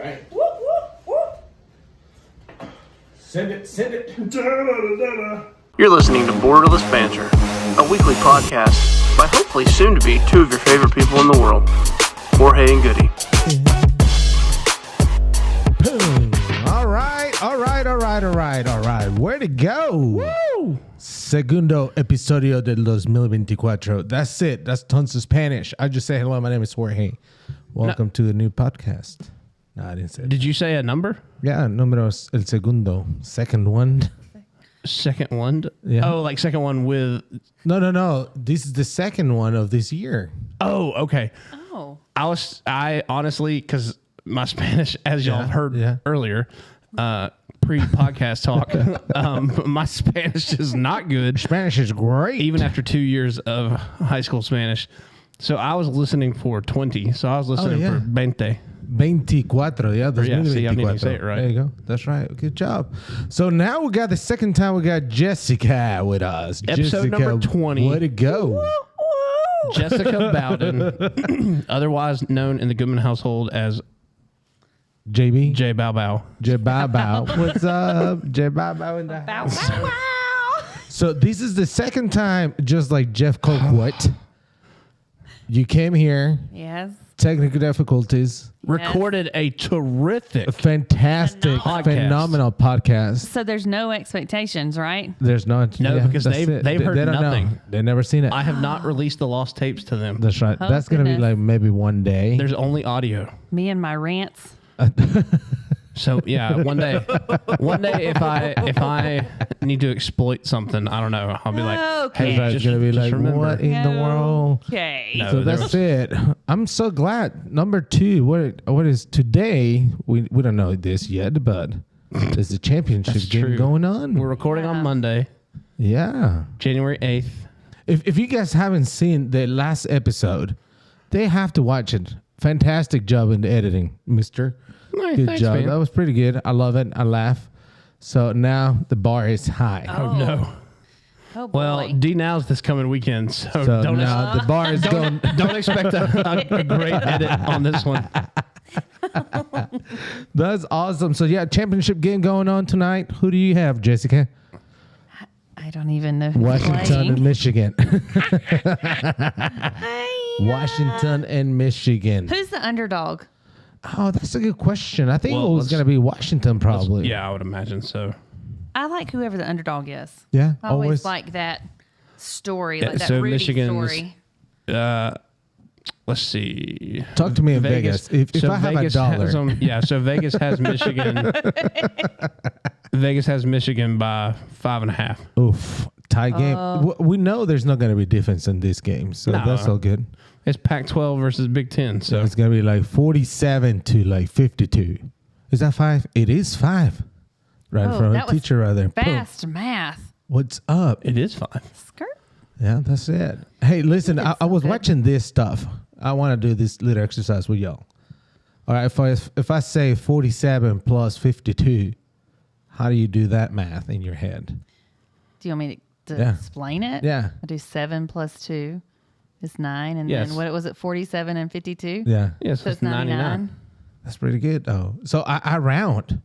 right. Whoop, whoop, whoop. Send it. Da-da-da-da-da. You're listening to Borderless Banter, a weekly podcast by hopefully soon to be two of your favorite people in the world, Jorge and Goody. All right. Where to go? Woo! Segundo episodio del 2024. That's it. That's tons of Spanish. I just say hello. My name is Jorge. Welcome to a new podcast. No, I didn't say that. Did you say a number? Yeah, números el segundo. Second one. Second one? Yeah. Oh, like second one with... No. This is the second one of this year. Oh, okay. Oh. I honestly, because my Spanish, as y'all have heard earlier, pre-podcast talk, my Spanish is not good. Spanish is great. Even after 2 years of high school Spanish. So I was listening for 20. So I was listening for 20. 24, yeah. See, I need to say it right. There you go. That's right. Good job. So now we got the second time we got Jessica with us. Episode Jessica, number 20. Way to go. Jessica Bowden, otherwise known in the Goodman household as JB? J Bow Bow. J Bow Bow. What's up? J Bow Bow in the house. Bow, wow. So this is the second time, just like Jeff Colquitt, you came here. Yes. Technical difficulties. Recorded a terrific, Fantastic, phenomenal podcast. So there's no expectations, right? There's not. No, because that's they've it. heard they don't nothing. Know. They've never seen it. I have not released the lost tapes to them. That's right. Oh, That's going to be goodness. like maybe one day. There's only audio. Me and my rants. So yeah, one day if I need to exploit something, I don't know. I'll be like, Okay. hey, It's going to be like, remember. what in the world? Okay. No. So there that's it. I'm so glad. Number 2, what is today? We don't know this yet, but there's a championship That's game true. going on. We're recording on Monday, Yeah. January 8th. If you guys haven't seen the last episode, they have to watch it. Fantastic job in the editing, mister. Good Thanks, job. man. That was pretty good. I love it. I laugh. So now the bar is high. Oh no. Oh, boy. Well, D now's this coming weekend, so So don't now the bar is going. don't expect a great edit on this one. That's awesome. So yeah, championship game going on tonight. Who do you have, Jessica? I don't even know who's Washington playing. and Michigan. Hi. Washington and Michigan. Who's the underdog? Oh, that's a good question. I think Well, it was let's- going to be Washington probably. Yeah, I would imagine so. I like whoever the underdog is. Yeah. I always like that story, Yeah, like that so Rudy Michigan's- story. Let's see. Talk to me in Vegas. If so I have Vegas a dollar. has so Vegas has Michigan. Vegas has Michigan by 5.5. Oof. Tie game. We know there's not going to be defense in this game, so No. that's all good. It's Pac-12 versus Big Ten. So It's going to be like 47 to like 52. Is that 5? It is 5. Right Oh, from a that was teacher right there. Boom. Fast math. What's up? it is 5. Skirt. Yeah, that's it. Hey, listen, I was good. watching this stuff. I want to do this little exercise with y'all. All right, if I say 47 plus 52, how do you do that math in your head? Do you want me to Yeah. explain it? Yeah. I do 7 plus 2 is 9. And Yes. then what was it, 47 and 52? Yeah, Yes, So it's 99. that's pretty good, though. So I round.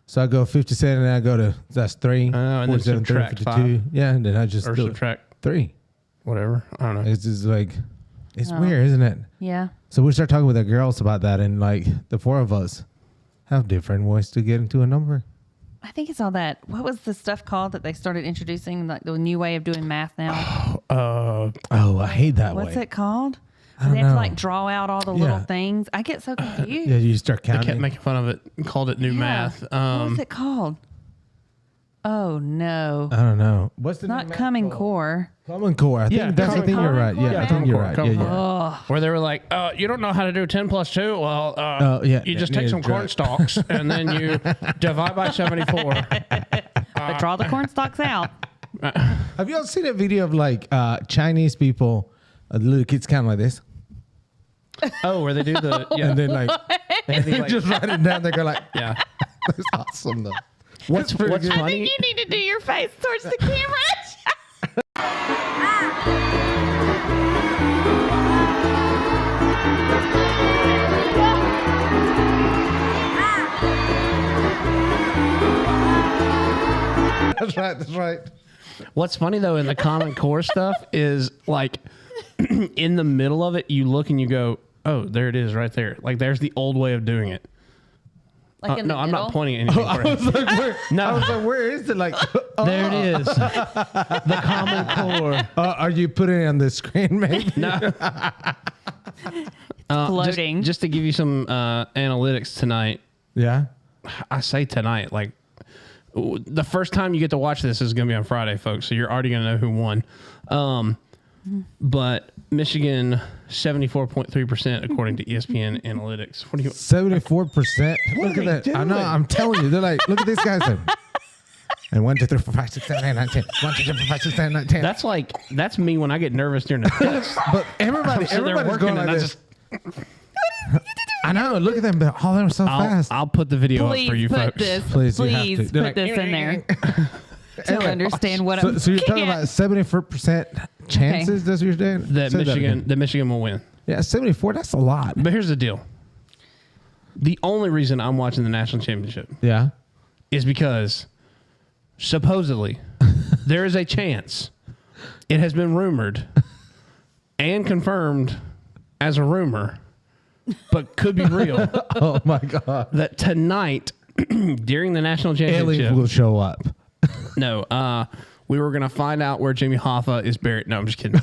So I go 57 and I go to, that's 3. and then 47, subtract 52. Yeah, and then I just Or do subtract 3. whatever. I don't know. It's just like, it's weird, isn't it? Yeah. So we start talking with the girls about that, and like the 4 of us have different ways to get into a number. I think it's all that. What was the stuff called that they started introducing, like the new way of doing math now? Oh, I hate that What's way. it called? don't They have know. to like draw out all the little things. I get so confused. Yeah, you start They counting. kept making fun of it and called it new math. What was it called? Oh no, I don't know. What's the not name? Common Core. Common Core. I Yeah, think that's. I think you're right. Common Yeah, I Core think you're math. right. Yeah, Common yeah. Oh, Where they were like, you don't know how to do 10 plus 2? Well, yeah, you just yeah, take some yeah, corn stalks and then you divide by 74. but draw the corn stalks out. Have you all seen a video of like Chinese people, little kids kind of like this, Oh, where they do the, yeah. and then like They do, like- just write it down. They go like, yeah. "That's awesome though." What's pretty good. I funny? think you need to do your face towards the camera. That's right. What's funny though in the Common Core stuff is like in the middle of it, you look and you go, "Oh, there it is, right there." Like there's the old way of doing it. Like in the I'm middle? not pointing at anything. I was like, where? No. I was like, where is it? Like, There it is. The Common Core. are you putting it on the screen, maybe? No. Floating. Just to give you some analytics tonight. Yeah. I say tonight, like the first time you get to watch this is going to be on Friday, folks. So you're already going to know who won. But Michigan 74.3% according to ESPN analytics. What do you? 74%. What Look are at they that. doing? I know. I'm telling you. They're like, look at these guys. And 1, 2, 3, 4, 5, 6, 7, 8, 9, 10. 1, 2, 3, 4, 5, 6, 7, 8, 9, 10. That's me when I get nervous during the test. But everybody's going like this. I know. Look at them. But all of them are so fast. I'll put the video Please up for you put folks. this. Please, you have Please to. put They're like, this in there to understand what I'm. So you're talking about 74% chances? That's what you're saying? That Say Michigan, again. that Michigan will win. Yeah, 74. That's a lot. But here's the deal. The only reason I'm watching the national championship Yeah. is because supposedly there is a chance, it has been rumored and confirmed as a rumor, but could be real, Oh my God. that tonight during the national Aliens championship, will show up. no, we were going to find out where Jimmy Hoffa is buried. No, I'm just kidding.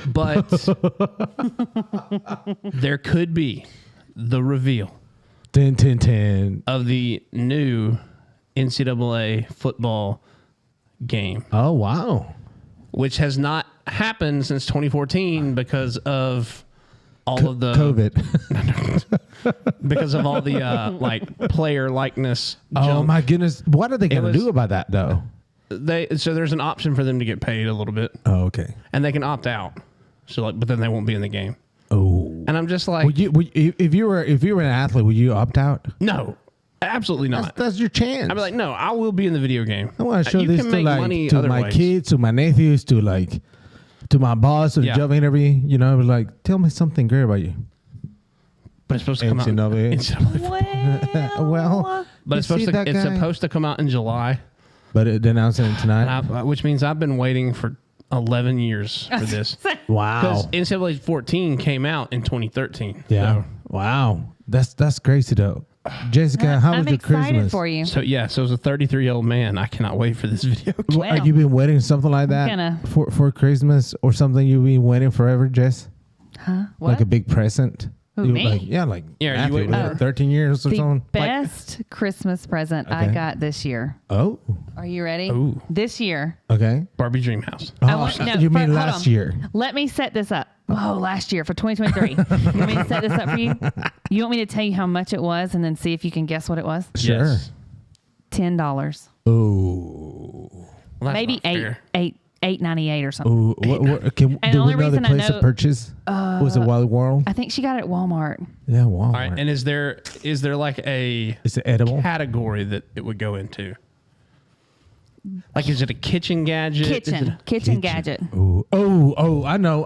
But there could be the reveal 10, 10, 10. of the new NCAA football game, Oh, wow. which has not happened since 2014 because of all of the COVID. because of all the like player likeness. Oh junk. my goodness. What are they going to was- do about that though? So there's an option for them to get paid a little bit, Oh, okay. and they can opt out. So like, but then they won't be in the game. Oh. And I'm just like, If you were an athlete, would you opt out? no, absolutely not. That's your chance. I'd be like, no, I will be in the video game. I want to show you this can to make like money to other my ways. kids, to my nephews, to my boss, to the Yeah. job interview. You know, like tell me something great about you. But it's supposed to come out. NCAA. NCAA. Well, But it's you see supposed to. that It's guy? supposed to come out in July, But it announced it tonight. which means I've been waiting for 11 years for this. Wow. Because NCAA 14 came out in 2013. Yeah. Wow. That's crazy though. Jessica, how I'm was your excited Christmas? for you. So as a 33-year-old man, I cannot wait for this video. game. Wow. Have you been waiting something like that Gonna- for Christmas or something you've been waiting forever, Jess? Huh? What? Like a big present? Who, You- me? Like, yeah, like Yeah, are you Matthew, waiting was for- it 13 years or the something? best Christmas present I Okay. got this year. Oh, Are you ready? Ooh. This year. okay. Barbie Dream House. I Oh, want- no, you mean hold last on. year? Let me set this up. Oh, last year for 2023. You want me to set this up for you? You want me to tell you how much it was and then see if you can guess what it was? Sure. Yes. Oh, $10. Well, that's Maybe not fair. $8.98 or something. oh. What, do And the we only know the reason I place know- of purchase? Was it Wild World? I think she got it at Walmart. Yeah, Walmart. All right. And is there like a Is it edible? category that it would go into? Like, is it a kitchen gadget? Is it a- Kitchen gadget. Oh, I know.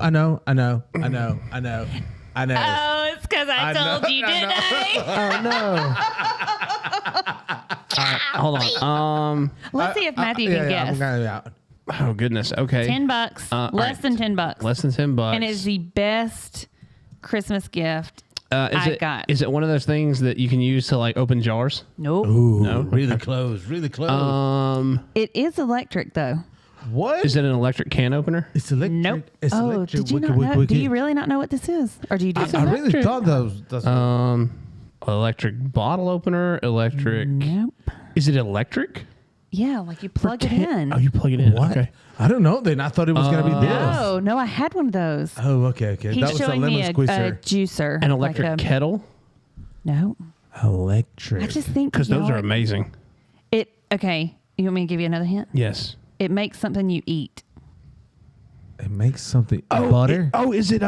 Oh, it's because I told you, didn't I? Hold on. Let's see if Matthew can I'm guess. kind of out. Oh goodness. Okay. $10. all Less right. than $10. Less than $10. And it's the best Christmas gift is I it, got. Is it one of those things that you can use to like open jars? Nope. Ooh, No? really close. It is electric though. What? Is it an electric can opener? It's electric. Nope. It's Oh, electric. did you Wiki, not wiki, know? wiki. Do you really not know what this is? Or do you do? I really thought those. Electric bottle opener. Electric. Nope. Is it electric? Yeah, like you plug it in. Oh, you plug it in. What? Okay. I don't know. Then I thought it was gonna be this. Oh, no, I had one of those. Oh, okay. He's that was showing a me lemon a squeezer. juicer. An electric like a, kettle? No. Electric. I just think Because those y'all- are amazing. Okay, you want me to give you another hint? Yes. It makes something you eat. It makes something butter. Is it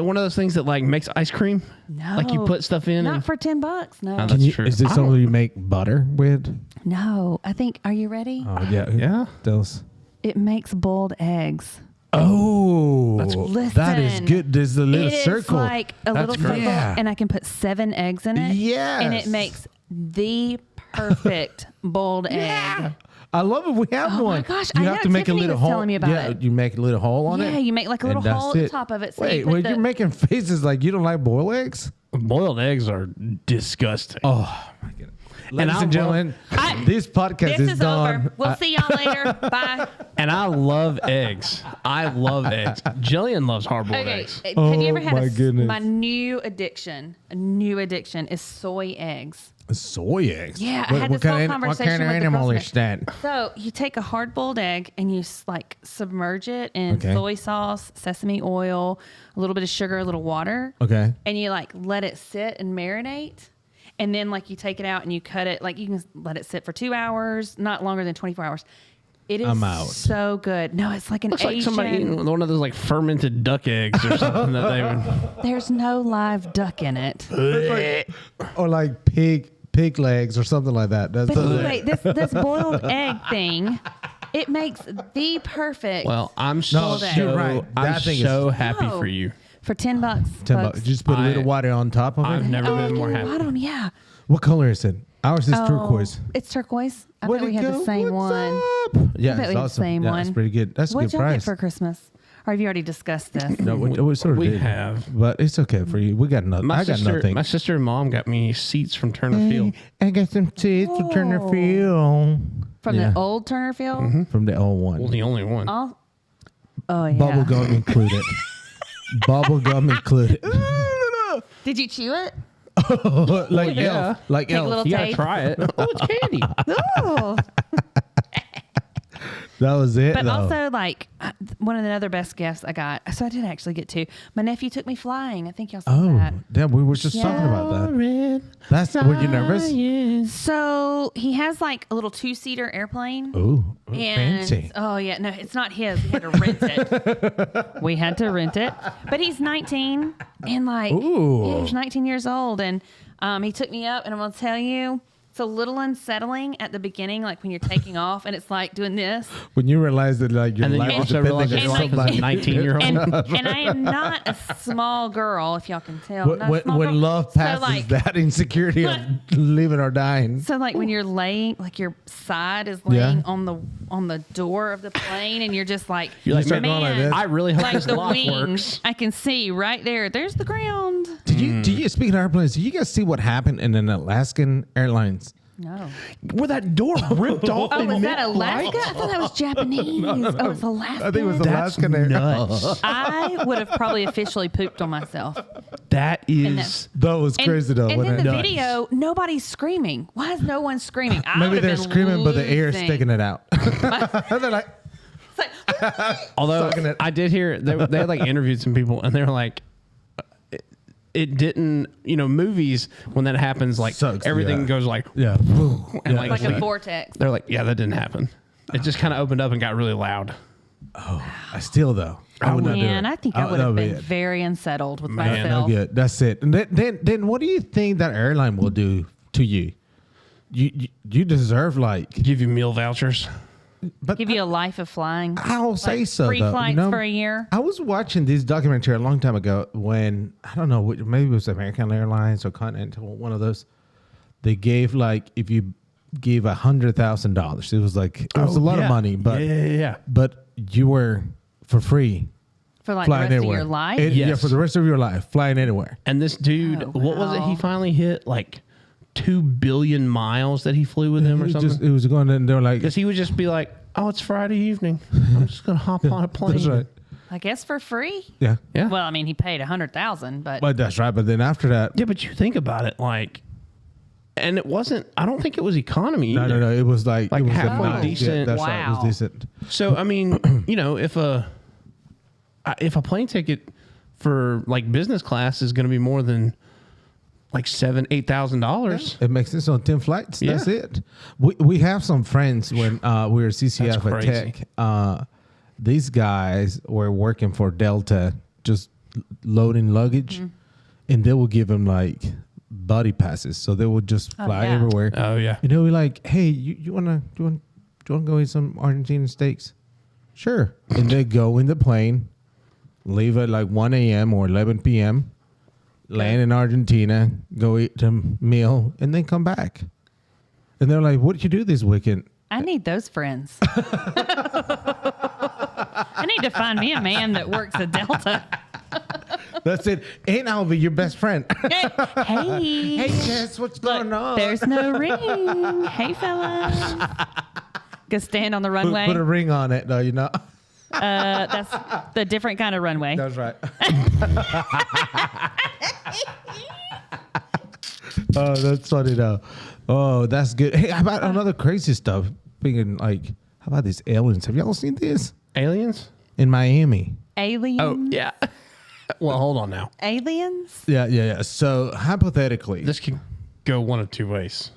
one of those things that like makes ice cream? No. Like you put stuff in Not and for $10. No. Oh, Can that's you, true. is it I something don't- you make butter with? No. I think, are you ready? Oh yeah. Yeah. Those. It makes boiled eggs. Oh, Listen. that is good. There's a little It is circle. like a little great. circle, Yeah. and I can put 7 eggs in it. Yes. And it makes the perfect boiled egg. I love it. We have Oh my one. gosh, You I have know. to make Tiffany a little was hole. telling me about yeah, it. you make a little hole on it. Yeah, you make like a little and hole that's at the it. top of it. So you Wait, put wait, the- you're making faces like you don't like boiled eggs? Boiled eggs are disgusting. Oh my goodness. Ladies I and gentlemen, I- this podcast This is done. over. We'll see y'all later. Bye. And I love eggs. I love eggs. Jillian loves hard-boiled Okay. eggs. Have you ever Oh, had my goodness. my new addiction? A new addiction is soy eggs. Soy eggs. Yeah, I had this whole conversation What kind of with the animal customer. is that? So you take a hard-boiled egg and you like submerge it in Okay. soy sauce, sesame oil, a little bit of sugar, a little water. Okay. And you like let it sit and marinate. And then like you take it out and you cut it. Like you can let it sit for 2 hours, not longer than 24 hours. It is I'm out. so good. No, it's like an Looks like Asian. somebody eating one of those like fermented duck eggs or something that they would. There's no live duck in it. Or like pig legs or something like that. That's But anyway, this boiled egg thing, it makes the perfect Well, I'm so, you're right. I'm That thing so is- happy No. for you. for $10. $10. Just put a little I- water on top of I've it. never been more Oh, happy. bottom, yeah. What color is it? Ours is Oh, turquoise. It's turquoise. I Where'd bet we it had go? the same What's one. up? Yeah, I bet it's we had the awesome. same Yeah, one. That's pretty good. That's a What'd good y'all get price. for Christmas? Or have you already discussed this? No, we sort of We did. have. But it's okay for you. We got nothing. I got nothing. My sister and mom got me seats from Turner Field. I got some seeds to turn the Whoa. field. From Yeah. the old Turner Field? From the old Well, one. the only one. Oh, yeah. Bubble gum included. Bubble gum included. Did you chew it? Like yeah. elf. Like Take a elf. little You gotta taste. try it. Oh, it's candy. Oh. That was it. But though. also, like, one of the other best gifts I got. So I did actually get two. My nephew took me flying. I think y'all saw Oh, that. damn, we were just talking about that. That's were you nervous? So he has like a little 2-seater airplane. Ooh, And fancy. oh yeah, no, it's not his. We had to rent it. We had to rent it. But he's 19 and like Ooh. yeah, he's 19 years old and he took me up and I'm gonna tell you, it's a little unsettling at the beginning, like when you're taking off and it's like doing this. When you realize that like your And then life you is also realize depending your on life is a somebody. 19-year-old. And I am not a small girl, if y'all can tell. I'm not a When, small when girl. love So, passes like, that insecurity of living or dying. So like when you're laying, like your side is laying Yeah. on the door of the plane, and you're just like, You're like, start going like this. I really hope like this the lock wing. works. I can see right there. There's the ground. Did you speaking of airplanes? Did you guys see what happened in an Alaskan Airlines? No. Where that door ripped off. Oh, in was that mid-flight? Alaska? I thought that was Japanese. Oh, it's Alaska. I think it was That's Alaskan Airlines. nuts. I would have probably officially pooped on myself. That And is. That was crazy though. And wasn't then the it? video, nobody's screaming. Why is no one screaming? I Maybe would have they're been screaming, but the air is losing. sticking it out. They're like, It's like, Although Sucking it. I did hear they had like interviewed some people and they're like, it didn't. You know, movies when that happens, like Sucks, everything yeah. goes like, yeah. and Yeah. like a vortex. they're like, yeah, that didn't happen. It just kind of opened up and got really loud. I still though. I would not do Man, it. I think I would that have be been it. very unsettled with Man, No myself. good. That's it. And then what do you think that airline will do to you? You deserve like, Give you meal vouchers. but Give you a life of flying. I'll say so. Free though. flights You know, for a year. I was watching this documentary a long time ago when I don't know, maybe it was American Airlines or Continental, one of those. They gave like if you gave $100,000, it was like it was a lot of money, but yeah. but you were for free For like the flying rest anywhere. of your life. Yeah, Yes. for the rest of your life, flying anywhere. And this dude, Oh, what was it? He wow. finally hit like 2 billion miles that he flew with him or something. It was going and they were like, Because he would just be like, "Oh, it's Friday evening. I'm just gonna hop on a plane." that's right. I guess for free. Yeah. Yeah. Well, I mean, he paid 100,000, but But that's right. But then after that, Yeah, but you think about it, like, and it wasn't. I don't think it was economy. no, either. no. It was like Like it was halfway nice. decent. Yeah, that's right. It was Wow. decent. So I mean, you know, if a plane ticket for like business class is going to be more than like $7,000-8,000, It makes sense on 10 flights. Yeah. That's it. We have some friends when we were CCF at crazy. Tech. These guys were working for Delta, just loading luggage, and they would give them like buddy passes, so they would just fly yeah. everywhere. Oh yeah. And they'll be like, "Hey, you wanna do you wanna go eat some Argentine steaks?" Sure. And they go in the plane, leave at like 1 a.m. or 11 p.m., land in Argentina, go eat some meal, and then come back. And they're like, "What did you do this weekend?" I need those friends. I need to find me a man that works a Delta. That's it. And I'll be your best friend. Hey. Hey, Jess, what's going on? There's no ring. Hey, fellas. Go stand on the runway. Put a ring on it, though, you know. That's the different kind of runway. That's right. Oh, that's funny though. Oh, that's good. Hey, how about another crazy stuff? Being like, how about these aliens? Have y'all seen this Aliens? in Miami? Aliens. Oh, yeah. Well, hold on now. Aliens? Yeah. So hypothetically, This can go one of two ways.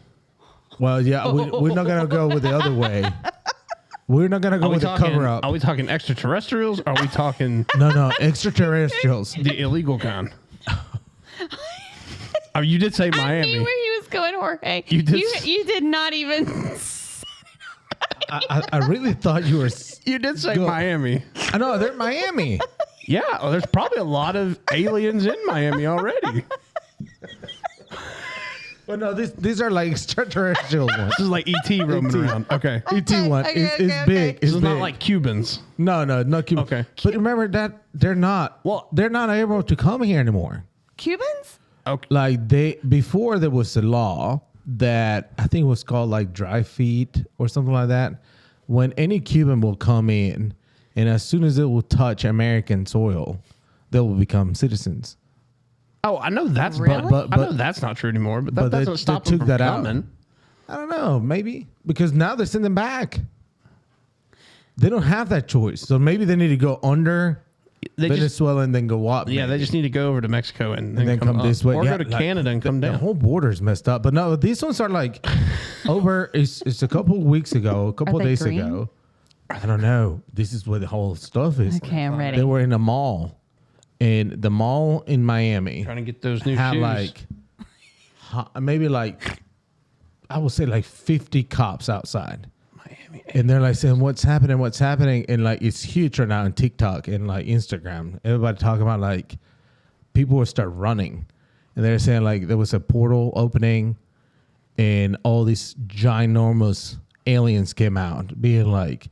well, yeah, we're not gonna go with the other way. We're not gonna go with the cover up. Are we talking extraterrestrials? Or are we talking No, extraterrestrials. the illegal kind? Oh, you did say I Miami. knew where he was going, Jorge. You did You did not even. I really thought you were. You did say Go. Miami. I know they're in Miami. Yeah, well, there's probably a lot of aliens in Miami already. But no, these are like extraterrestrial ones. This is like ET roaming around. Okay. ET one is big. This It's is not big. like Cubans. No, not Cuban. Okay. But remember that they're not. Well- they're not able to come here anymore. Cubans? Okay. Like before there was a law that I think was called like dry feet or something like that. When any Cuban will come in, and as soon as it will touch American soil, they will become citizens. Oh, I know that's Really? But- I know that's not true anymore. But that but they- doesn't stop they them took from that out. coming. I don't know, maybe because now they send them back. They don't have that choice, so maybe they need to go under They just Venezuela and then go up. yeah, they maybe. just need to go over to Mexico and And then come up. this way, or yeah, go to like, Canada and come The down. whole border's messed up. But no, these ones are like over. It's a couple of weeks ago, a couple Are of they days green? ago. I don't know. This is where the whole stuff is. Okay, I'm ready. They were in a mall, and the mall in Miami Trying to get those new had shoes. like maybe like I would say like 50 cops outside. Miami. And they're like saying, what's happening? And like, it's huge right now on TikTok and like Instagram. Everybody talking about like people will start running. And they're saying like there was a portal opening and all these ginormous aliens came out being like,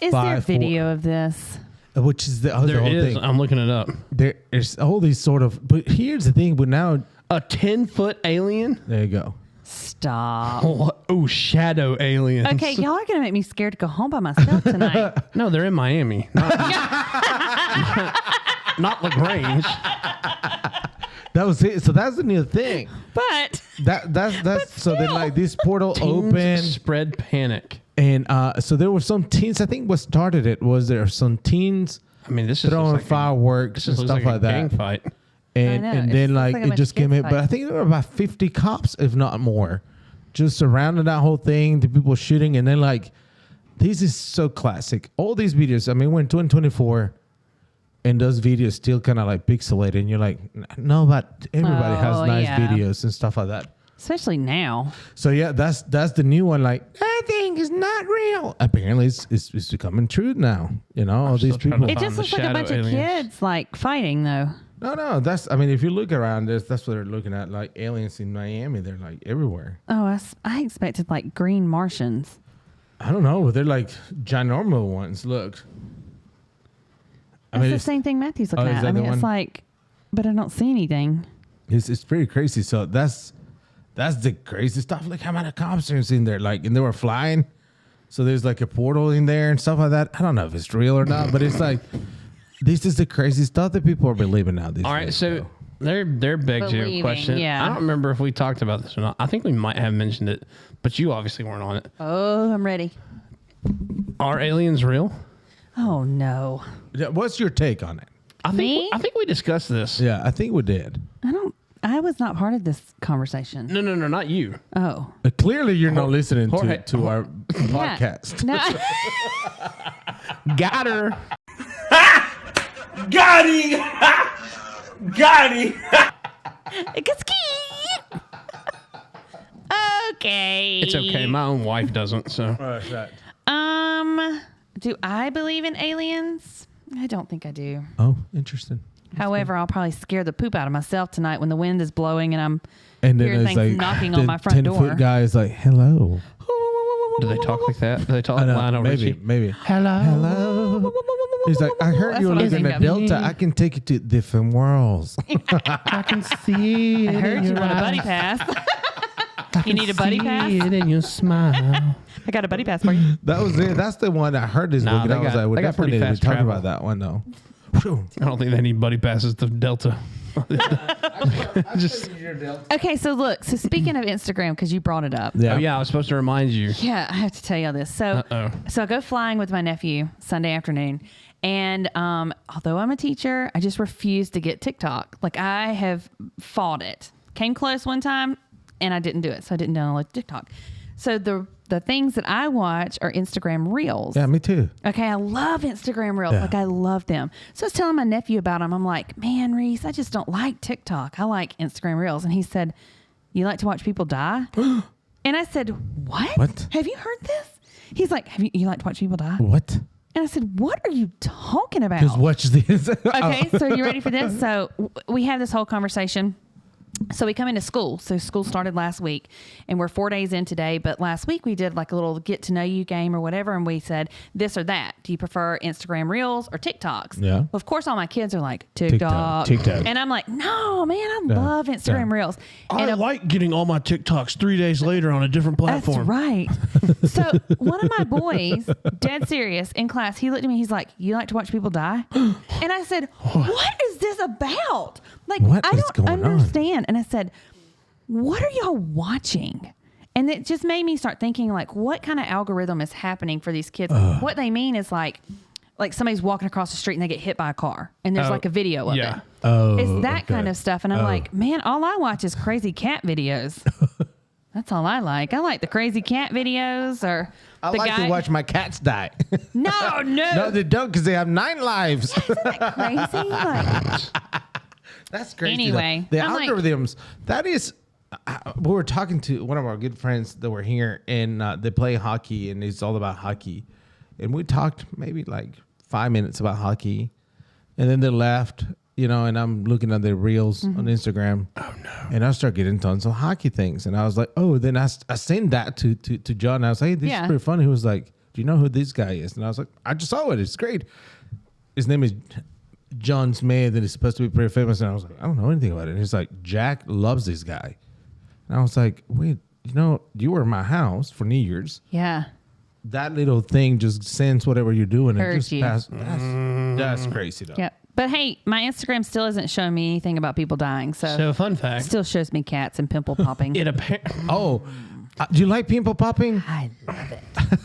Is there 5, 4 video of this? which is the There whole is. thing. I'm looking it up. There's all these sort of, but here's the thing, but now, A 10-foot alien? there you go. Stop. Oh, shadow aliens. Okay, y'all are gonna make me scared to go home by myself tonight. No, they're in Miami. Not, not LaGrange. That was it. So that's the new thing. But That's so then like this portal Teens open. spread panic. And so there were some teens. I think what started it was there some teens I mean, this is throwing like fireworks and looks stuff like a that. gang fight. And I know. and It then looks like like a it bunch just of came kids in. But I fighting. think there were about 50 cops, if not more, just surrounding that whole thing. The people shooting, and then like this is so classic. All these videos. I mean, we're in 2024, and those videos still kind of like pixelated, and you're like, no, but everybody has Oh, nice yeah. videos and stuff like that. especially now. So yeah, that's the new one. Like that thing is not real. Apparently, it's becoming true now. You know, all these still trying people. to It find just the looks like a shadow bunch of aliens. kids like fighting though. No, that's. I mean, if you look around, that's what they're looking at. Like aliens in Miami, they're like everywhere. Oh, I expected like green Martians. I don't know, but they're like ginormous ones. Look. That's the it's- same thing Matthew's looking is at. that I the mean, it's one? like, but I don't see anything. It's pretty crazy. So that's the crazy stuff. Like how many cops are in there? Like, and they were flying. So there's like a portal in there and stuff like that. I don't know if it's real or not, but it's like this is the crazy stuff that people are believing now. These All right, days, so there begs you a Believing, question. yeah. I don't remember if we talked about this or not. I think we might have mentioned it, but you obviously weren't on it. Oh, I'm ready. Are aliens real? Oh no. Yeah, what's your take on it? Me? I think we discussed this. Yeah, I think we did. I was not part of this conversation. No, not you. Oh. Clearly, you're not listening Jorge. to our podcast. No. Got her. Got him! Got him! Okay. It's okay. My own wife doesn't. So Do I believe in aliens? I don't think I do. Oh, interesting. However, I'll probably scare the poop out of myself tonight when the wind is blowing and I'm And then hearing it's things like knocking the on my front door. 10-foot guy is like, "Hello." Do they talk like that? Do they talk I know, Lionel maybe, Richie? maybe. Hello. Hello. He's like, I heard That's you were what I looking think at of. Delta. I can take you to different worlds. I can see I it heard in you your want a eyes. buddy pass. I You need a buddy see pass? it in your smile. I got a buddy pass for you. That was it. That's the one I heard this Nah, week. they And I was got- like, we they got definitely pretty need to be fast talking travel. about that one, though. I don't think they need buddy passes to Delta. Just Okay, so look. So speaking of Instagram, because you brought it up. Yeah. oh yeah, I was supposed to remind you. Yeah, I have to tell you this. So, Uh-oh. so I go flying with my nephew Sunday afternoon, and although I'm a teacher, I just refuse to get TikTok. Like I have fought it. Came close one time, and I didn't do it, so I didn't download TikTok. So the things that I watch are Instagram Reels. Yeah, me too. Okay, I love Instagram Reels. Yeah. Like I love them. So I was telling my nephew about them. I'm like, man, Reese, I just don't like TikTok. I like Instagram Reels. And he said, you like to watch people die? And I said, what? What? Have you heard this? He's like, you like to watch people die? What? And I said, what are you talking about? Just watch this. Okay, so you ready for this? So we have this whole conversation. So we come into school. So school started last week, and we're 4 days in today. But last week we did like a little get to know you game or whatever, and we said this or that. Do you prefer Instagram Reels or TikToks? Yeah. Well, of course, all my kids are like TikTok. TikTok. And I'm like, no, man, I Yeah. love Instagram Yeah. Reels. I And like getting all my TikToks 3 days later on a different that's platform. right. So one of my boys, dead serious, in class, he looked at me. He's like, "You like to watch people die?" And I said, "What is this about? Like, What I is don't going on?" understand." And I said, "What are y'all watching?" And it just made me start thinking, like, what kind of algorithm is happening for these kids? What they mean is like somebody's walking across the street and they get hit by a car, and there's Oh, like a video of yeah. it. Oh, It's that okay. kind of stuff. And I'm like, man, all I watch is crazy cat videos. That's all I like. I like the crazy cat videos or I the like guy. to watch my cats die. No, No, they don't because they have 9 lives. Isn't that crazy? Like, That's crazy. Anyway, the I'm like- algorithms. That is. We were talking to one of our good friends that were here, and they play hockey, and it's all about hockey. And we talked maybe like 5 minutes about hockey, and then they left. And I'm looking at their reels on Instagram. Oh no! And I start getting tons of hockey things, and I was like, oh. Then I sent that to John. I was like, hey, this Yeah. is pretty funny. He was like, do you know who this guy is? And I was like, I just saw it. It's great. His name is John Smith, and he's supposed to be pretty famous. And I was like, I don't know anything about it. And he's like, Jack loves this guy. And I was like, wait, you were in my house for New Year's. yeah. That little thing just sends whatever you're doing. Heard and just you. That's crazy, though. Yeah. But hey, my Instagram still isn't showing me anything about people dying. So, So fun fact. still shows me cats and pimple popping. It Oh, do you like pimple popping? I love it.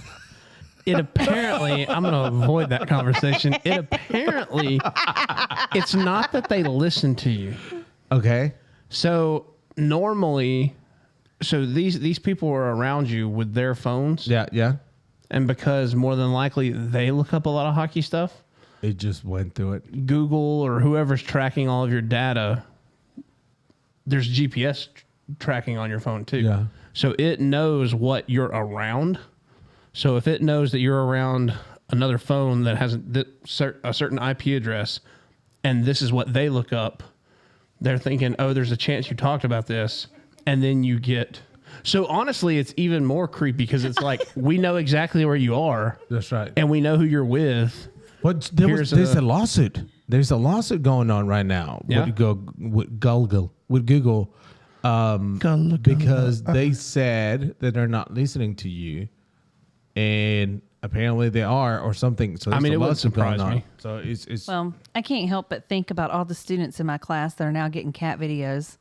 It apparently, I'm going to avoid that conversation. It apparently, it's not that they listen to you. Okay. So normally, these people are around you with their phones. Yeah, yeah. And because more than likely they look up a lot of hockey stuff, It just went through it. Google or whoever's tracking all of your data, there's GPS tracking on your phone too. Yeah. So it knows what you're around. So if it knows that you're around another phone that has a certain IP address, and this is what they look up, they're thinking, oh, there's a chance you talked about this. And then you get... So honestly, it's even more creepy because it's like, we know exactly where you are. That's right. And we know who you're with. But Here's there's a- a lawsuit. There's a lawsuit going on right now Yeah? with Google, because they said that they're not listening to you, and apparently they are, or something. So I mean, there's a it would lawsuit going surprise on. me. So it's Well, I can't help but think about all the students in my class that are now getting cat videos.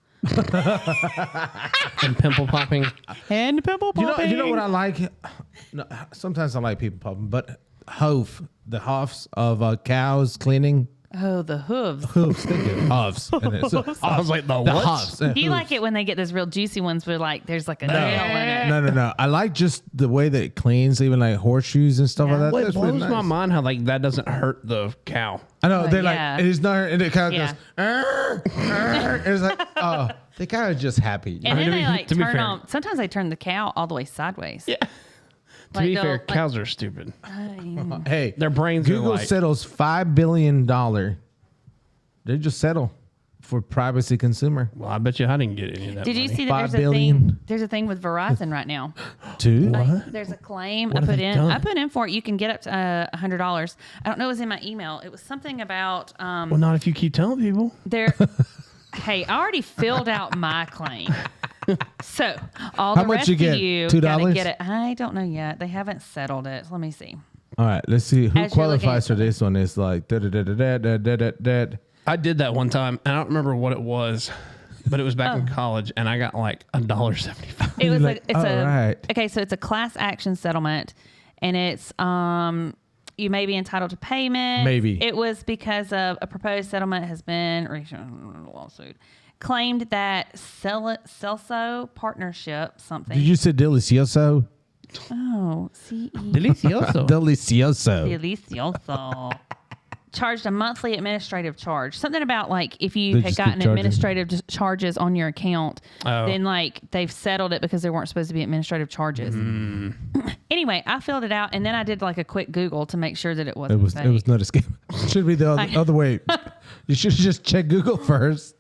And pimple popping. And pimple popping. you know what I like? No, sometimes I like people popping, but the hoofs of cows cleaning. Oh, the hooves. Hoofs, thank you. Hoofs. And it's- I was like, the the what? hoofs. Do you like it when they get those real juicy ones where like there's like a nail in it? No. I like just the way that it cleans, even like horseshoes and stuff Yeah. like that. Well, it That's blows really nice. my mind how like that doesn't hurt the cow. I know they're yeah. like it's not, and it kind of Yeah. goes. And it's like, oh, they kind of just happy. And then to they be- like to be turn fair. on. Sometimes they turn the cow all the way sideways. Yeah. To Like be they'll, fair, like- cows are stupid. Hey, Their brains are Google like- settles $5 billion. They just settle for privacy consumer. Well, I bet you I didn't get any of that Did you money. see that 5 there's a billion. thing? There's a thing with Verizon right now. Two? There's a claim What I have put they in. done? I put in for it. You can get up to $100. I don't know. It was in my email. It was something about Well, not if you keep telling people. there. Hey, I already filled out my claim. So all How the much rest you get? of you $2? gotta get it. I don't know yet. They haven't settled it. So let me see. All right, let's see who As you're looking qualifies for this one. It's like da-da-da-da-da-da-da-da. I did that one time, and I don't remember what it was, but it was back in college, and I got like $1.75. It was like, it's a alright. okay. So it's a class action settlement, and it's you may be entitled to payment. Maybe. It was because of a proposed settlement has been lawsuit claimed that Celso partnership something. Did you say delicioso? Oh, CE. Delicioso. Delicioso. Delicioso. Charged a monthly administrative charge. Something about like if you They had just gotten keep charging. administrative charges on your account, Oh. then like they've settled it because there weren't supposed to be administrative charges. Anyway, I filled it out and then I did like a quick Google to make sure that it wasn't. It was not a scam. It should be the other way. You should just check Google first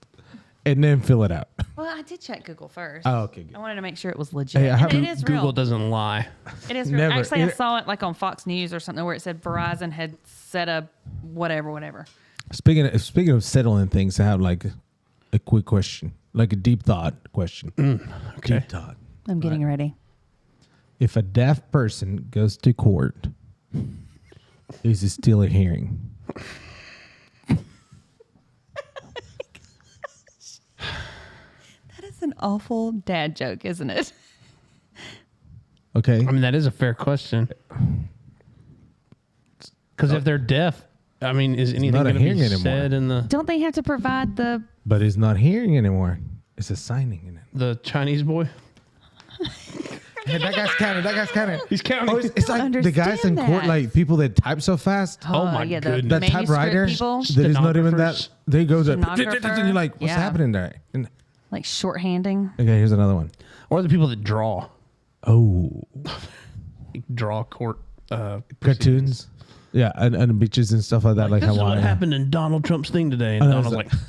and then fill it out. Well, I did check Google first. Oh, okay, good. I wanted to make sure it was legit. Hey, I have- and it is real. Google doesn't lie. It is real. Never. Actually, I saw it like on Fox News or something where it said Verizon had set up whatever. Speaking of settling things, I have like a quick question, like a deep thought question. Okay. Deep thought. I'm getting ready. If a deaf person goes to court, is it still a hearing? That is an awful dad joke, isn't it? Okay. I mean, that is a fair question. Because if they're deaf, I mean, is anything not a going to be hearing anymore. said in Don't they have to provide the? But it's not hearing anymore. It's a signing in it. the Chinese boy? Hey, that guy's counting. That guy's counting. He's counting. Oh, it's like the guys in understand court, that. like people that type so fast. Oh my yeah, goodness. That manuscript typewriter people, that is not even that. Stenographers. They go to Stenographer. and you're like, what's Yeah. happening there? And, like shorthanding. okay, here's another one. Or the people that draw. Oh, Draw court cartoons. Yeah, and bitches and stuff like that. Like this is what Hawaii. happened in Donald Trump's thing today. And Oh, Donald's that's like,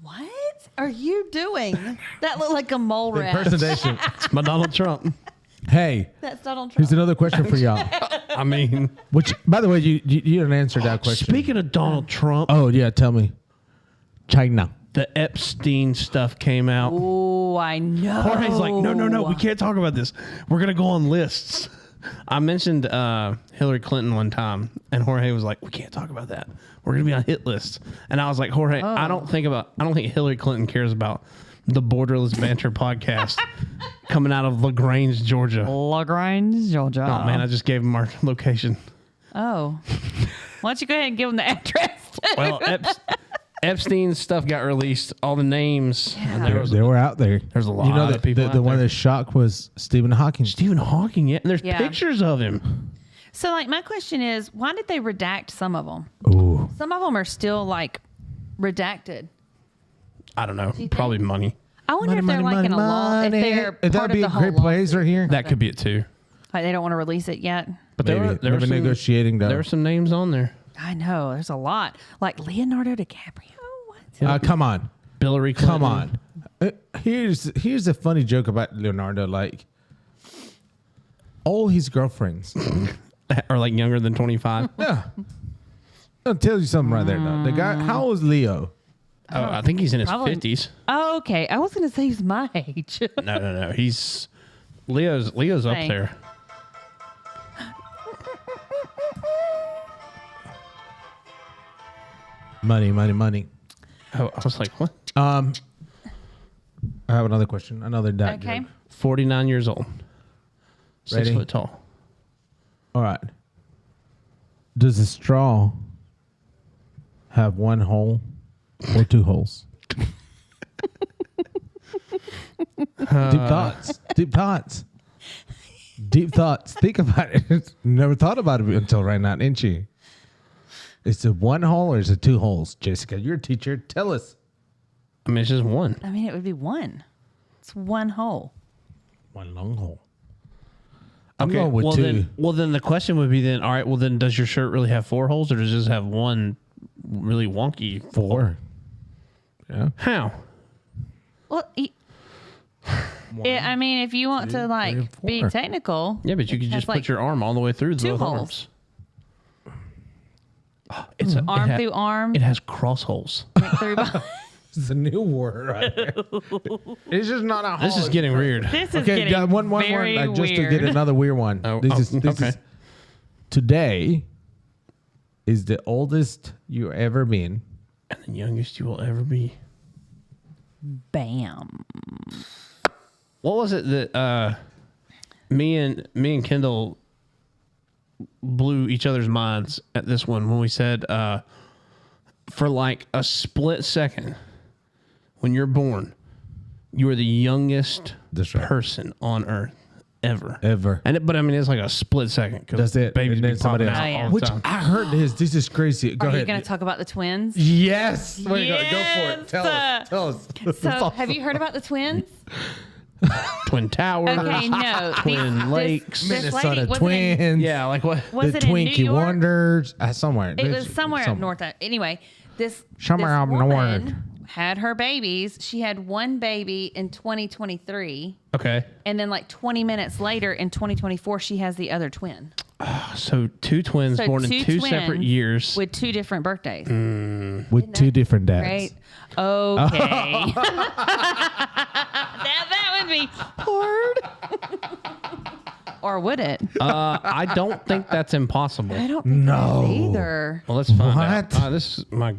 What are you doing? That looked like a mole rat. Impersonation. it's my Donald Trump. Hey, That's Donald Trump. here's another question for y'all. I mean, Which, by the way, you didn't answer that question. speaking of Donald Trump, Oh yeah, tell me. China. the Epstein stuff came out. Oh, I know. Jorge's like, no, we can't talk about this. We're going to go on lists. I mentioned Hillary Clinton one time, and Jorge was like, we can't talk about that. We're going to be on hit lists. And I was like, Jorge, I don't think Hillary Clinton cares about the Borderless Banter podcast coming out of LaGrange, Georgia. LaGrange, Georgia. Oh, man, I just gave him our location. Oh. Why don't you go ahead and give them the address? Well, Epstein's stuff got released. All the names. And They were out there. There's a lot of of people The out one there. that shocked was Stephen Hawking. Stephen Hawking, yeah. And there's Yeah. pictures of him. So, like, my question is, why did they redact some of them? Ooh. Some of them are still, like, redacted. I don't know. you think? Probably money. I wonder if they're, like, in a law, if they're That'd part of be the a whole great place lawsuit. right here. That could be it too. Like, they don't want to release it yet. But Maybe. there were Maybe some, negotiating though. there were some names on there. I know. There's a lot. Like Leonardo DiCaprio. What? Come on. Hillary Clinton. Come on. Here's a funny joke about Leonardo. Like, all his girlfriends. Or like younger than 25. Yeah. I'll tell you something right there, though. The guy, how old is Leo? Oh, I think he's in his Probably- 50s. Oh, okay. I was going to say he's my age. No. He's Leo's up Dang. there. Money. Oh, I was like, what? I have another question. Another dad Okay. joke. 49 years old. 6 Ready? foot tall. All right. Does a straw have one hole or two holes? Deep thoughts. Deep thoughts. Deep thoughts. Think about it. Never thought about it until right now, didn't you? Is it one hole or is it two holes? Jessica, you're a teacher. Tell us. I mean, it's just one. I mean, it would be one. It's one hole. One long hole. I'm going with two. Then the question would be then, all right, well then does your shirt really have 4 holes or does it just have one really wonky? 4. Yeah. How? Well, I mean, if you want to like be technical. Yeah, but you could just put your arm all the way through two both holes. arms. It's an Arm through arm. It has cross holes. It's a new word right there. It's just not a hole. This is getting weird. This is getting very just weird. to get another weird one. This okay. is today is the oldest you ever been. And the youngest you will ever be. Bam. What was it that me and Kendall blew each other's minds at this one when we said for like a split second, when you're born, you are the youngest person on earth ever. But I mean, it's like a split second. That's it. Babies And then be popping somebody out else. all the Which time. I heard this is crazy. Go Are ahead. you going to talk about the twins? Yes. Go for it. Tell us. So, have you heard about the twins? Twin Towers. Okay, no. Twin Lakes. This Minnesota lady, Twins. Yeah, like what? Was the it in New Twinkie York? Wonders. Somewhere. It was somewhere up north. Anyway, this Somewhere up woman north. had her babies. She had one baby in 2023. Okay. And then like 20 minutes later in 2024, she has the other twin. So two twins So born in two twins separate years. with two different birthdays. With two different dads. Right? Okay. that would be hard. Or would it? I don't think that's impossible. I don't think that is either. Well, let's find What? out. This is my.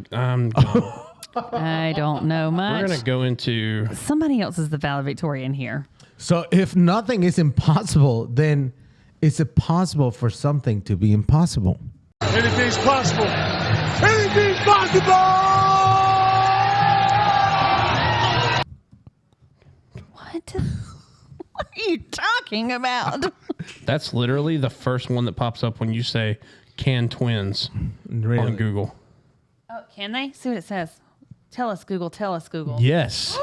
I don't know much. We're gonna go into. Somebody else is the valedictorian here. So if nothing is impossible, then it's impossible for something to be impossible. Anything's possible. Anything's possible. What? What are you talking about? That's literally the first one that pops up when you say "can twins" Really? on Google. Oh, can they? See what it says. Tell us, Google. Tell us, Google. Yes.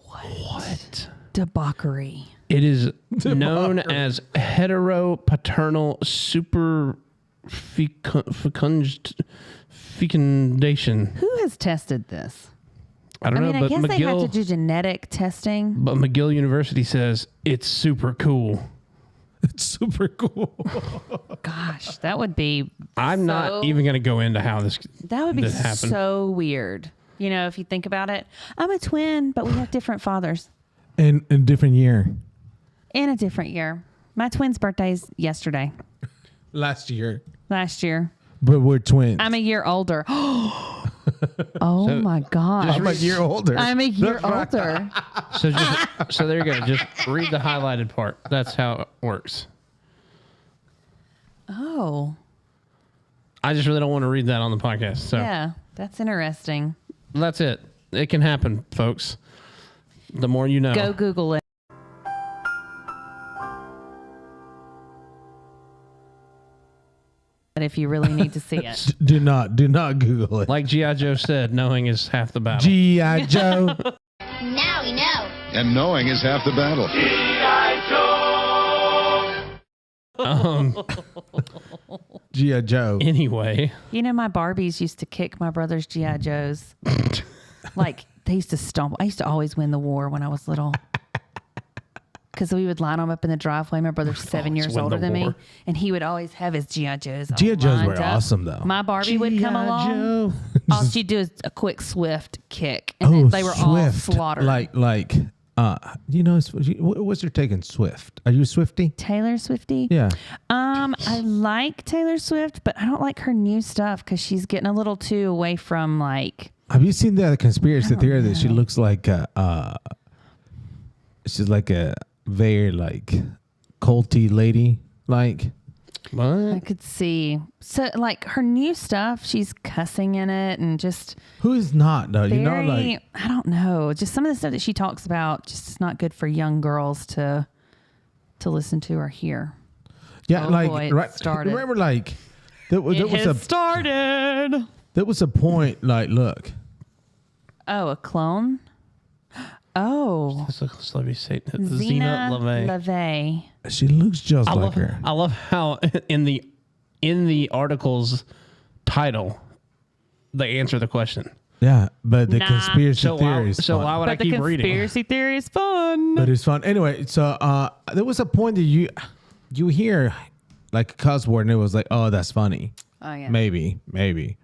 What? Debauchery. It is known as heteropaternal fecundation. Who has tested this? I don't know, I but guess they have to McGill, do genetic testing. but McGill University says it's super cool. It's super cool. Gosh, that would be. I'm not even going to go into how this That would be this happened. so weird. You know, if you think about it, I'm a twin, but we have different fathers In a different year. in a different year. My twin's birthday's yesterday, Last year. last year. But we're twins. I'm a year older. Oh my gosh. I'm a year older. I'm a year older. So there you go. Just read the highlighted part. That's how it works. Oh, I just really don't want to read that on the podcast. So yeah. That's interesting. that's it. It can happen, folks. The more you know. Go Google it. If you really need to see it. Do not Google it. Like G.I. Joe said, knowing is half the battle. G.I. Joe. Now we know. And knowing is half the battle. G.I. Joe. Anyway, You know, my Barbies used to kick my brother's G.I. Joes. Like, they used to stomp. I used to always win the war when I was little. Because we would line them up in the driveway. My brother's 7 years win older the than me. war. And he would always have his G.I. Joes. all G.I. Joes were lined up. awesome, though. My Barbie would come G.I. along. Joe. All she'd do is a quick swift kick. And then they were all slaughtered. What's your take on Swift? Are you a Swiftie? Taylor Swiftie? Yeah. I like Taylor Swift, but I don't like her new stuff because she's getting a little too away from like. Have you seen the conspiracy theory that she looks like she's like a very like culty lady? Like what? I could see. So like her new stuff, she's cussing in it and just who is not though? very, You know, like I don't know. Just some of the stuff that she talks about just is not good for young girls to listen to or hear. yeah, Oh, like boy, it right. started. Remember, like there was Started. there was a point. Like, look, Oh, a clone? Oh. Let me say Zena Zena LeVay. LeVay. she looks just like her. I love how in the article's title they answer the question. Yeah, but the Nah. conspiracy So theory why, is so fun. why would I But the keep reading? conspiracy theory is fun. But it's fun. Anyway, so there was a point that you hear like a cuss word and it was like, oh, that's funny. Oh yeah. Maybe.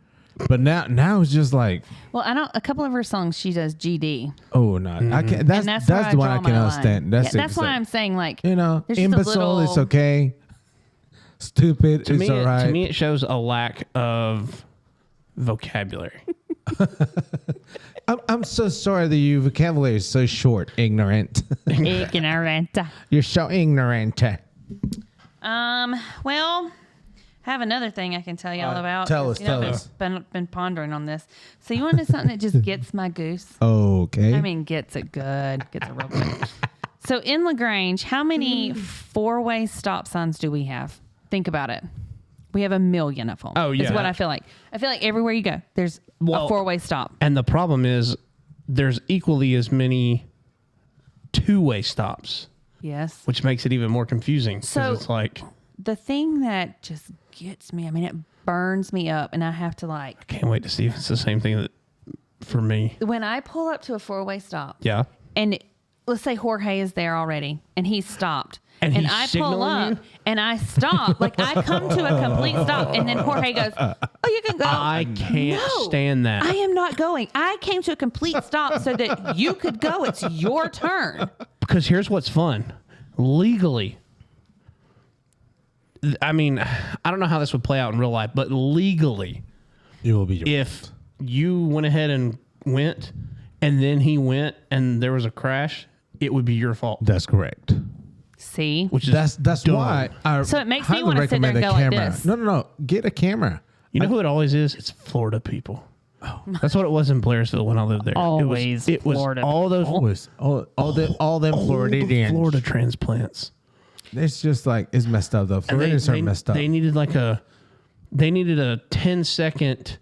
But now it's just like, Well, I don't. A couple of her songs, she does GD, oh no, I can't. and That's that's where the one I draw can my understand. line. That's That's why I'm saying like there's just imbecile a is little, okay. Stupid To is me, all right. to me, it shows a lack of vocabulary. I'm so sorry that your vocabulary is so short, ignorant. ignorant. You're so ignorant. Well, I have another thing I can tell y'all about. tell 'cause, us, tell I've us. Been pondering on this. So you want to know something that just gets my goose? Okay. I mean, gets it good. Gets it real good. So in LaGrange, how many four-way stop signs do we have? Think about it. We have 1 million of them. Oh, Is yeah. what I feel like. I feel like everywhere you go, there's Well- a four-way stop. And the problem is, there's equally as many two-way stops, Yes. which makes it even more confusing. 'Cause So- it's like, The thing that just gets me, I mean, it burns me up, and I have to like, can't wait to see if it's the same thing that for me. when I pull up to a four-way stop, Yeah. and let's say Jorge is there already and he's stopped. And he's I pull signaling up you? and I stop. Like I come to a complete stop and then Jorge goes, oh, you can go. I can't No, stand that. I am not going. I came to a complete stop so that you could go. It's your turn. Because here's what's fun. Legally, I mean, I don't know how this would play out in real life, but legally, You will be your if you went ahead and went and then he went and there was a crash, it would be your fault. That's correct. See? Which is That's dumb. why I So it makes me highly wanna sit there recommend and a go like camera. this. No. Get a camera. You know who it always is? It's Florida people. That's what it was in Blairsville when I lived there. Always it was Florida all those Always. All them all Floridians. the Florida transplants. It's just like it's messed up though. And Floridians are messed up. They needed a 10-second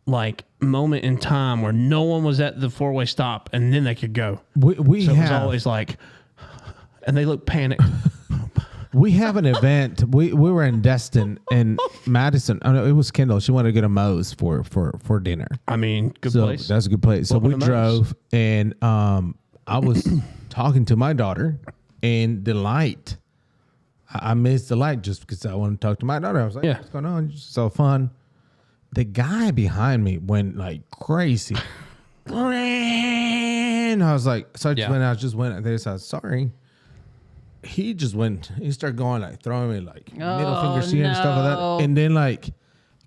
like moment in time where no one was at the four-way stop and then they could go. we So it was have always like, and they looked panicked. we have an event. We were in Destin and Madison. Oh no, it was Kendall. She wanted to go to Moe's for dinner. I mean, good So place. that's a good place. So Welcome we to Moe's. drove and I was talking to my daughter and the light. I missed the light just because I wanted to talk to my daughter. I was like, Yeah. what's going on? Just so fun. The guy behind me went like crazy. And I was like, so I just went there. So I was sorry. He just went, he started going like throwing me like middle finger to you and stuff like no. that. And then like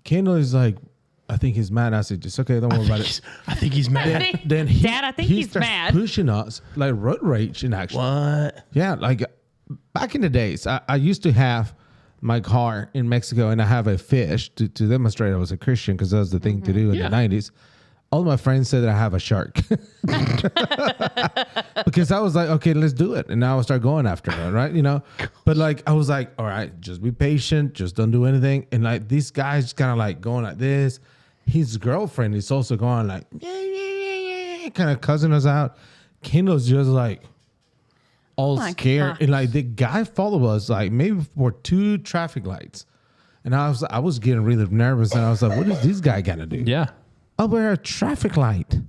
Kendall is like, I think he's mad. I said, just okay, don't worry about it. I think he's mad. Then Dad, I think he's starts mad. pushing us like road rage in action. What? Yeah, like back in the days, I used to have my car in Mexico and I have a fish to demonstrate I was a Christian because that was the thing to do in Yeah. the 90s. All my friends said that I have a shark because I was like, okay, let's do it. And now I start going after it, right? You know, but like, I was like, all right, just be patient. Just don't do anything. And like, these guys kind of like going like this. His girlfriend is also going like, kind of cussing us out. Kendall's just like all my scared. gosh. And like the guy followed us like maybe for 2 traffic lights. And I was getting really nervous. And I was like, what is this guy gonna do? Yeah. Oh, we're a traffic light. Isn't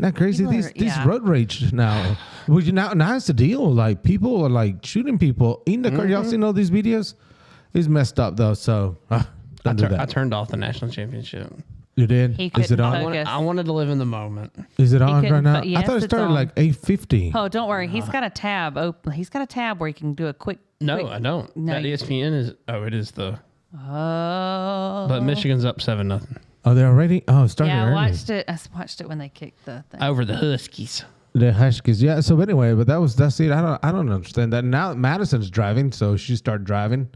that crazy? People These are- yeah. road rage now. Well, now it's the deal. Like people are like shooting people in the car. Y'all seen all these videos? It's messed up though. So don't do I that. turned off the national championship. You did? He Is it couldn't on? focus. I wanted to live in the moment. Is it on right couldn't now? yes, I thought it it's started on. like 8:50. Oh, don't worry. He's got a tab open. He's got a tab where he can do a quick. No, quick- I don't. No, That you- ESPN is. Oh, it is the. Oh. But Michigan's up 7-0 Oh, they're already? Oh, it started Yeah, I early. watched it. I watched it when they kicked the thing. over the Huskies. The Huskies. Yeah. So anyway, but that's it. I don't understand that. Now Madison's driving, so she started driving,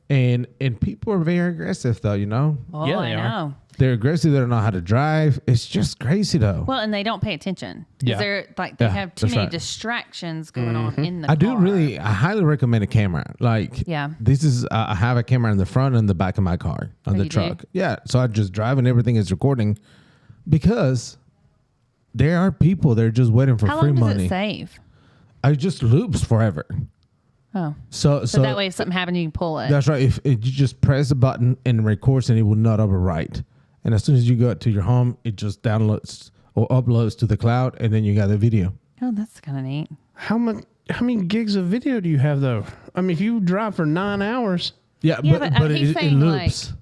and people are very aggressive though. You know, Oh, Yeah, I they are. know. they're aggressive. They don't know how to drive. It's just crazy though. Well, and they don't pay attention. Yeah. They're like they Yeah, have too that's many right. distractions going on in the I do car. I highly recommend a camera. Like, Yeah. this is, I have a camera in the front and the back of my car on the you do? truck. Yeah. So I just drive and everything is recording because there are people that are just waiting for How free long does money. it save? I just loops forever. Oh, So so that way if something happens, you can pull it. that's right. If you just press a button and it records and it will not overwrite. and as soon as you go to your home, it just downloads or uploads to the cloud, and then you got the video. Oh, that's kind of neat. How many gigs of video do you have though? I mean, if you drive for 9 hours. Yeah, but he's saying loops.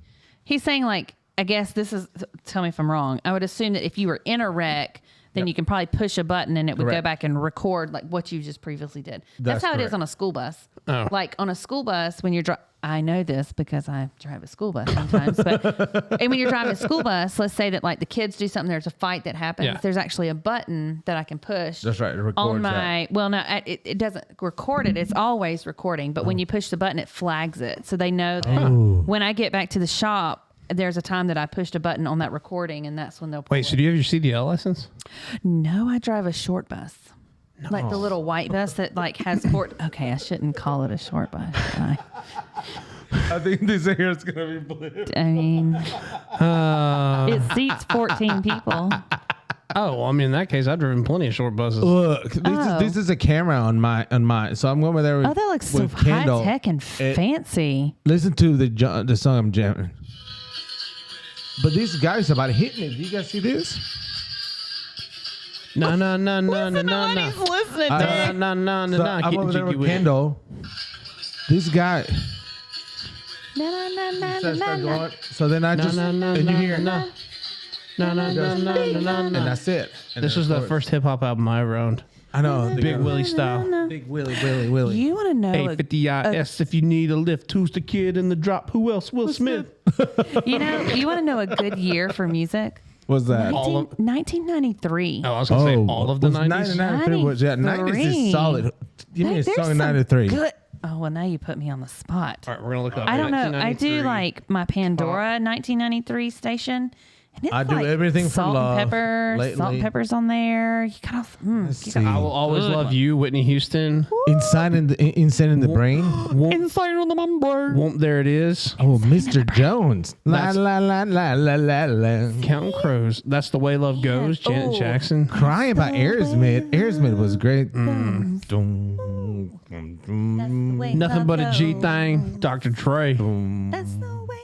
He's saying like, I guess this is, tell me if I'm wrong. I would assume that if you were in a wreck, then you can probably push a button and it would go back and record like what you just previously did. That's how it is on a school bus. Oh. Like on a school bus, when you're I know this because I drive a school bus sometimes. But and when you're driving a school bus, let's say that like the kids do something, there's a fight that happens. Yeah. There's actually a button that I can push. That's right. It records on my that. well, no, it doesn't record it. It's always recording. But when you push the button, it flags it, so they know that when I get back to the shop. There's a time that I pushed a button on that recording, and that's when they'll pull Wait, so do you have your CDL license? No, I drive a short bus. No. Like the little white bus that like has okay, I shouldn't call it a short bus. Should I? I think this here is going to be blue. I mean, it seats 14 people. Oh, well, I mean, in that case, I've driven plenty of short buses. Look, this is a camera on my. So I'm over there with. Oh, that looks so with Kendall. high tech and fancy. Listen to the song I'm jamming. But this guy's about to hit me. Do you guys see this? No. Nobody's listening. No. So I'm over there with Kendall. This guy. No. So then I just and you hear no. and that's it. And This was the first hip hop album I ever owned. I know. Big Willie style. Big Willie. You want to know? A50IS if you need a lift. Who's the kid in the drop? Who else? Will Smith. You want to know a good year for music? What's that? 1993. Oh, I was going to say all of the 90s. 1993 was, 90s is solid. Give me a song in 93. Good. Oh, well, now you put me on the spot. All right, we're going to look up. I don't know. I do like my Pandora 1993 station. And it's I do like everything for salt love. And pepper, Lately. salt and pepper's on there. You got all. I will always love you, Whitney Houston. Inside in the brain. Inside on the membrane. There it is. Oh, Mr. Jones. La la la la la la la. Counting Crows. That's the way love goes. Janet Jackson. Crying by Aerosmith. Aerosmith was great. Nothing but a G thing. Dr. Dre. That's the way.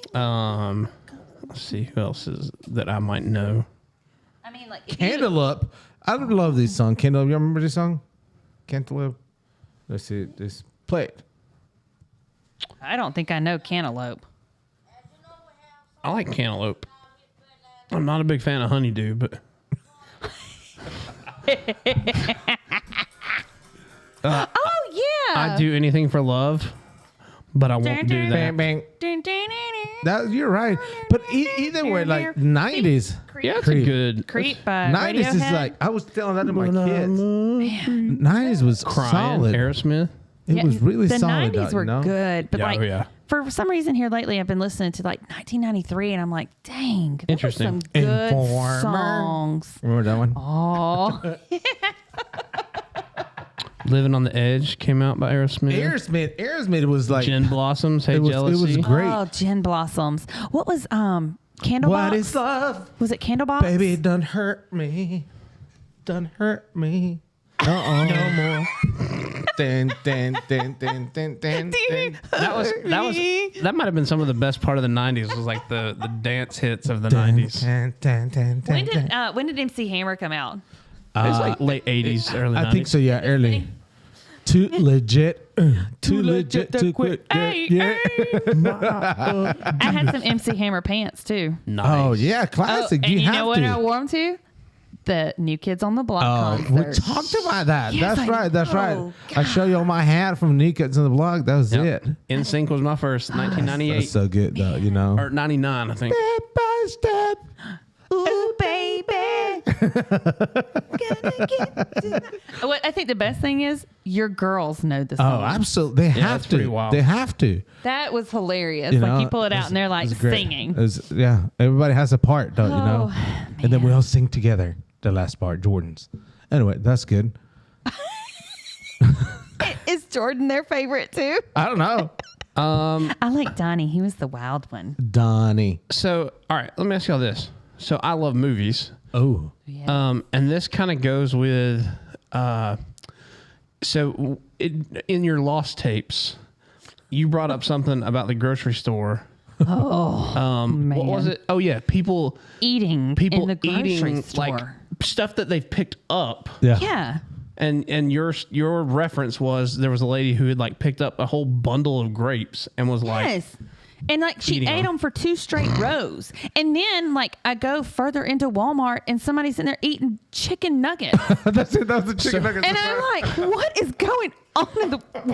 Let's see who else is that I might know. I mean, like Candle Up. I love this song. Candle Up. You remember this song? Cantaloupe. Let's see. Just play it. I don't think I know Cantaloupe. I like Cantaloupe. I'm not a big fan of Honeydew, but. Oh yeah. I do anything for love, but I won't do that. Bang, bang. That, you're right. But either way, like 90s. Yeah, it's a good. Creep by 90s is Radiohead. like, I was telling that to my kids. 90s was Crying. solid. Aerosmith. It was really the solid. 90s were you know? good, but Yeah, like oh, yeah. for some reason here lately, I've been listening to like 1993, and I'm like, dang, that was Interesting. some good Informer. songs. Remember that one? Oh, Living on the Edge came out by Aerosmith. Aerosmith was like Gin Blossoms. Hey, it was Jealousy. great. Oh, Gin Blossoms. What was Candlebox? What is love? Was it Candlebox? Baby, don't hurt me. Don't hurt me. No more. Dun, dun, dun, dun, dun, dun, dun. That might have been some of the best part of the 90s. Was like the dance hits of the 90s. Dun, dun, dun, dun, When did MC Hammer come out? It was like late 80s, early 90s. I think so, yeah, early. Too legit. Too legit to quit. Hey, Yeah. I had some MC Hammer pants too. Nice. Oh, yeah, classic. and you have know what to. I wore them to? The New Kids on the Block concert. We talked about that. Yes, that's I right. That's know. right. I show you all my hat from New Kids on the Block. That was Yep. it. NSYNC was my first, 1998. That's so good, though, you know. Or 99, I think. Step by step. Ooh, baby. What I think the best thing is your girls know the song. Oh, absolutely. They have that's pretty to. wild. They have to. That was hilarious. You like know, you pull it out and they're like it's great. singing. Yeah, everybody has a part, though, you know. Oh, And then we all sing together. The last part, Jordan's. Anyway, that's good. Is Jordan their favorite too? I don't know. I like Donnie. He was the wild one. Donnie. So, all right, let me ask y'all this. So, I love movies. Oh. Yeah. And this kind of goes with, in your lost tapes, you brought up something about the grocery store Man. What was it? Oh yeah, people Eating in the grocery eating store. like stuff that they've picked up. Yeah. Yeah. And your reference was there was a lady who had like picked up a whole bundle of grapes and was like, Yes. And like she eating ate them for 2 straight rows. And then like I go further into Walmart and somebody's in there eating chicken nuggets. That's it. That was the chicken nuggets. And I'm like, what is going on?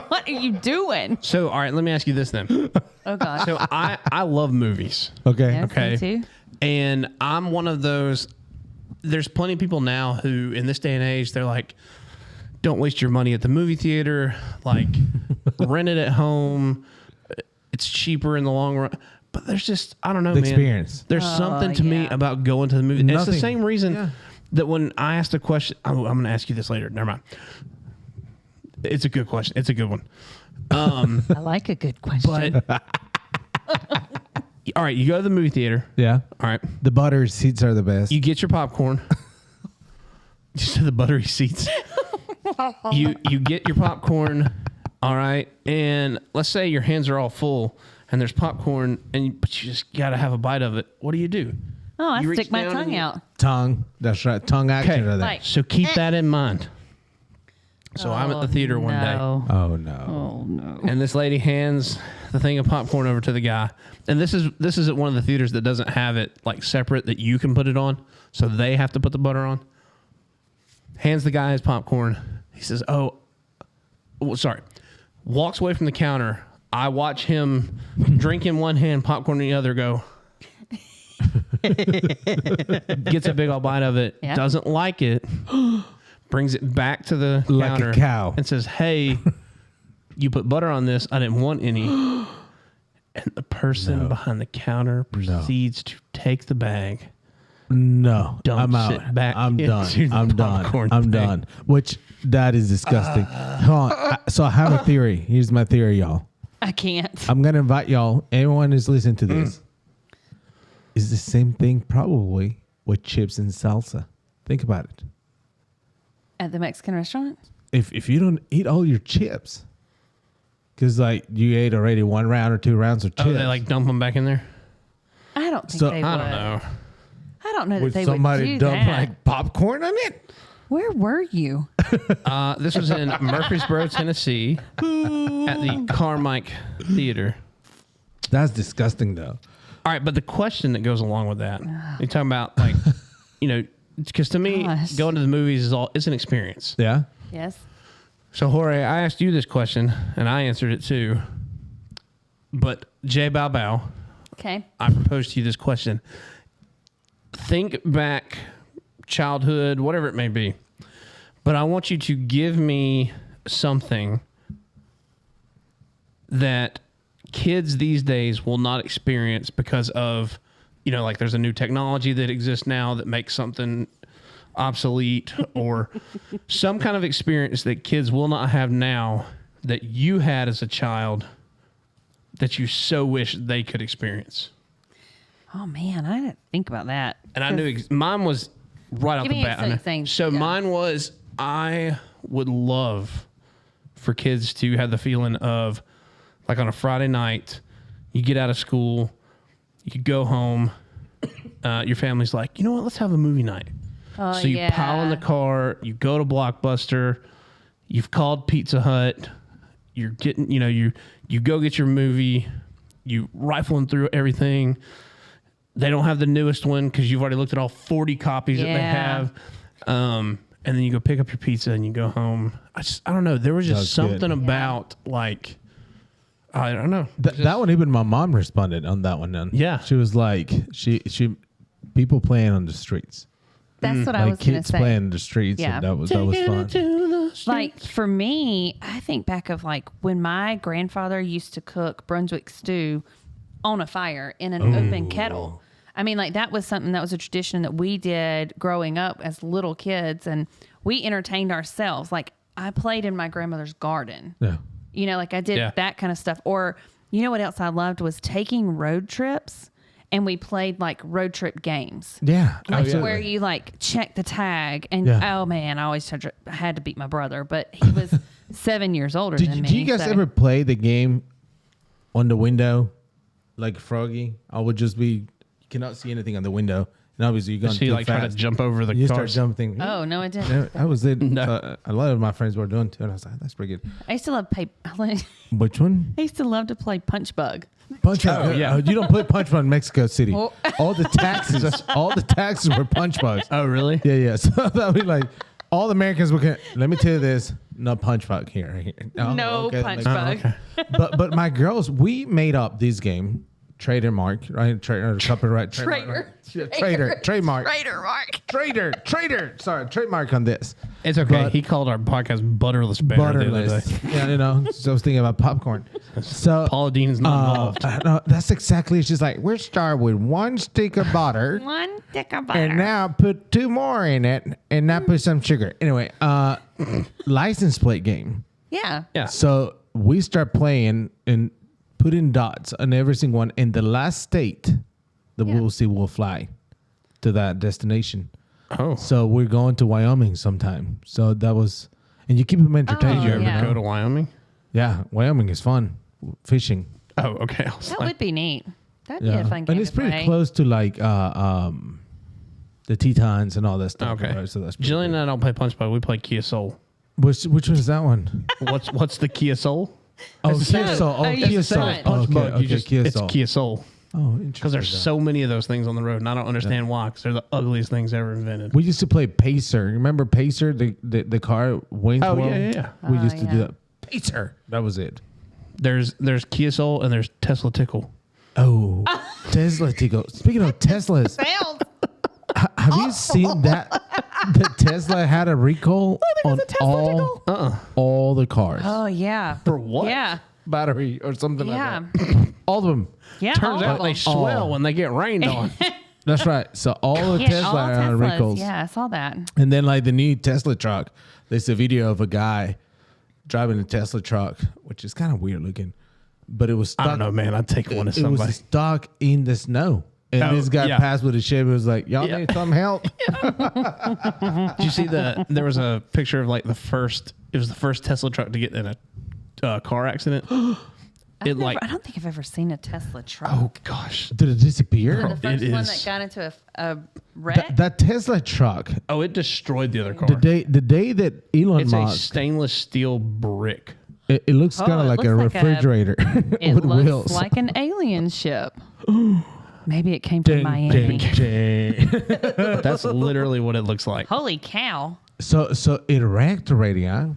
What are you doing? so all right, let me ask you this then. Oh gosh. So I love movies. Okay. Yes, Okay. me too. And I'm one of those. There's plenty of people now who, in this day and age, they're like, don't waste your money at the movie theater. Like, rent it at home. It's cheaper in the long run. But there's just, I don't know, The man. experience. There's something to me yeah. about going to the movie. And it's the Nothing. same reason Yeah. that when I asked a question, I'm going to ask you this later. Never mind. It's a good question. It's a good one. I like a good question. But, all right, you go to the movie theater. Yeah. All right. The butter seats are the best. You get your popcorn. You said the buttery seats. You get your popcorn, all right, and let's say your hands are all full and there's popcorn, but you just gotta have a bite of it. What do you do? Oh, I You reach stick my down tongue and you- out. Tongue. That's right. Tongue action Okay, are there. Like- so keep that in mind. So I'm at the theater one day, No. Oh no. Oh no. and this lady hands the thing of popcorn over to the guy, and this is at one of the theaters that doesn't have it like separate that you can put it on, so they have to put the butter on. Hands the guy his popcorn. He says, "Oh, well, sorry." Walks away from the counter. I watch him drink in one hand, popcorn in the other. Go. Gets a big old bite of it. Yeah. Doesn't like it. Brings it back to the Like a counter cow. and says, "Hey, you put butter on this. I didn't want any." And the person behind the counter proceeds to take the bag. No. Dumps I'm out. it back I'm into done. the I'm done. popcorn I'm thing. done. Which that is disgusting. Hold on. So I have a theory. Here's my theory, y'all. I can't. I'm gonna invite y'all. Everyone who's listening to this is the same thing probably with chips and salsa. Think about it. At the Mexican restaurant? If you don't eat all your chips, because like you ate already 1 round or 2 rounds of chips. Oh, they like dump them back in there? I don't think So- they would. I don't know. I don't know that would they would somebody do dump that. like popcorn on it? Where were you? This was in Murfreesboro, Tennessee, at the Carmike Theater. That's disgusting, though. All right, but the question that goes along with that, you're talking about like, because to me, Gosh. going to the movies it's an experience. Yeah. Yes. So Jorge, I asked you this question and I answered it too. But Jay Bow Bow, Okay. I proposed to you this question. Think back, childhood, whatever it may be. But I want you to give me something that kids these days will not experience because of, like there's a new technology that exists now that makes something obsolete or some kind of experience that kids will not have now that you had as a child that you so wish they could experience. Oh man, I didn't think about that. And I knew mine was right off Give the me bat. I know. something, So yeah. mine was I would love for kids to have the feeling of like on a Friday night, you get out of school, you go home, your family's like, you know what, let's have a movie night. Oh, So you pile in the car, you go to Blockbuster, you've called Pizza Hut, you're getting, you go get your movie, you rifling through everything. They don't have the newest one because you've already looked at all 40 copies that they Yeah. have. And then you go pick up your pizza and you go home. I don't know. There was just That's good. something about like, I don't know. That one, even my mom responded on that one. Then. Yeah. She was like, she people playing on the streets. That's what I Like was going to kids say. playing on the streets. Yeah. And that was fun. Like for me, I think back of like when my grandfather used to cook Brunswick stew on a fire in an open kettle. I mean, like that was something that was a tradition that we did growing up as little kids, and we entertained ourselves. Like I played in my grandmother's garden. Yeah. Like I did Yeah. that kind of stuff. Or you know what else I loved was taking road trips, and we played like road trip games. Yeah. Like absolutely. where you like check the tag and Yeah. oh man, I always had to beat my brother, but he was 7 years older than me. Did you guys so- ever play the game on the window? like Froggy. I would just be, you cannot see anything on the window. And obviously you're going She too like fast. try to jump over the You start cars. jumping. Oh no, it didn't. I was it. No. A lot of my friends were doing too, and I was like, "That's pretty good." I used to love play. Which one? I used to love to play Punch Bug. Punch Bug. yeah. You don't play Punch Bug in Mexico City. Oh. All the taxes were Punch Bugs. Oh, really? Yeah. So that would be like all the Americans were. Let me tell you this: no Punch Bug here. Oh, No okay, Punch that Bug. but my girls, we made up this game. Trademark, right? Copyright. Traitor. Trademark. Sorry, trademark on this. It's okay. But- He called our podcast Butterless Banter the other day. Butterless. Yeah, so I was thinking about popcorn. So Paula Dean's not involved. no, that's exactly. It's just like we're start with one stick of butter, One stick of butter. and now put 2 more in it, and now put some sugar. Anyway, license plate game. Yeah. Yeah. So we start playing and put in dots on every single one. In the last state, the Yeah. will fly to that destination. Oh. So we're going to Wyoming sometime. So that was, and you keep them entertained. Oh, Did you ever yeah. go to Wyoming? Yeah, Wyoming is fun. Fishing. Oh, okay. I was That like, would be neat. That'd Yeah. be a fun game And it's to pretty play. close to like the Tetons and all that stuff. okay. Right? So that's pretty Jillian cool. and I don't play Punch Bug. We play Kia Soul. Which one is that one? What's the Kia Soul? Oh, It's the Kia same- Soul. Oh, Oh, Kia it's the Soul. same as Punch Okay, Bug. okay, Kia It's Soul. Kia Soul. Oh, interesting. Because there's so many of those things on the road, and I don't understand why. Because they're the ugliest things ever invented. We used to play Pacer. Remember Pacer, the car Wayne's Oh, World? yeah. We Oh, used to do yeah. that. Pacer. That was it. There's Kia Soul and there's Tesla Tickle. Oh, Tesla Tico. Speaking of Teslas, have you seen that? The Tesla had a recall on all the cars. Oh yeah. For what? Yeah. Battery or something Yeah. like that. All of them. Yeah. Turns all out of they them. swell when they get rained on. That's right. So all the Yeah, Tesla all are on Teslas. recalls. Yeah, I saw that. And then like the new Tesla truck, there's a video of a guy driving a Tesla truck, which is kind of weird looking, but it was stuck. I don't know, man. I'd take one of It was somebody. stuck in the snow. And Oh, this guy yeah. passed with a Chevy and was like, y'all Yeah. need some help. Did you see there was a picture of like it was the first Tesla truck to get in a car accident. I don't think I've ever seen a Tesla truck. Oh gosh. Did it disappear? the first it one is. that got into a wreck. That Tesla truck, Oh, it destroyed the other car. the day that Elon It's a Musk, stainless steel brick. it looks kind of it like a looks like a- refrigerator It with looks wheels. like an alien ship. Maybe it came from Ding, Miami. ding, ding. That's literally what it looks like. Holy cow! So it wrecked already, huh?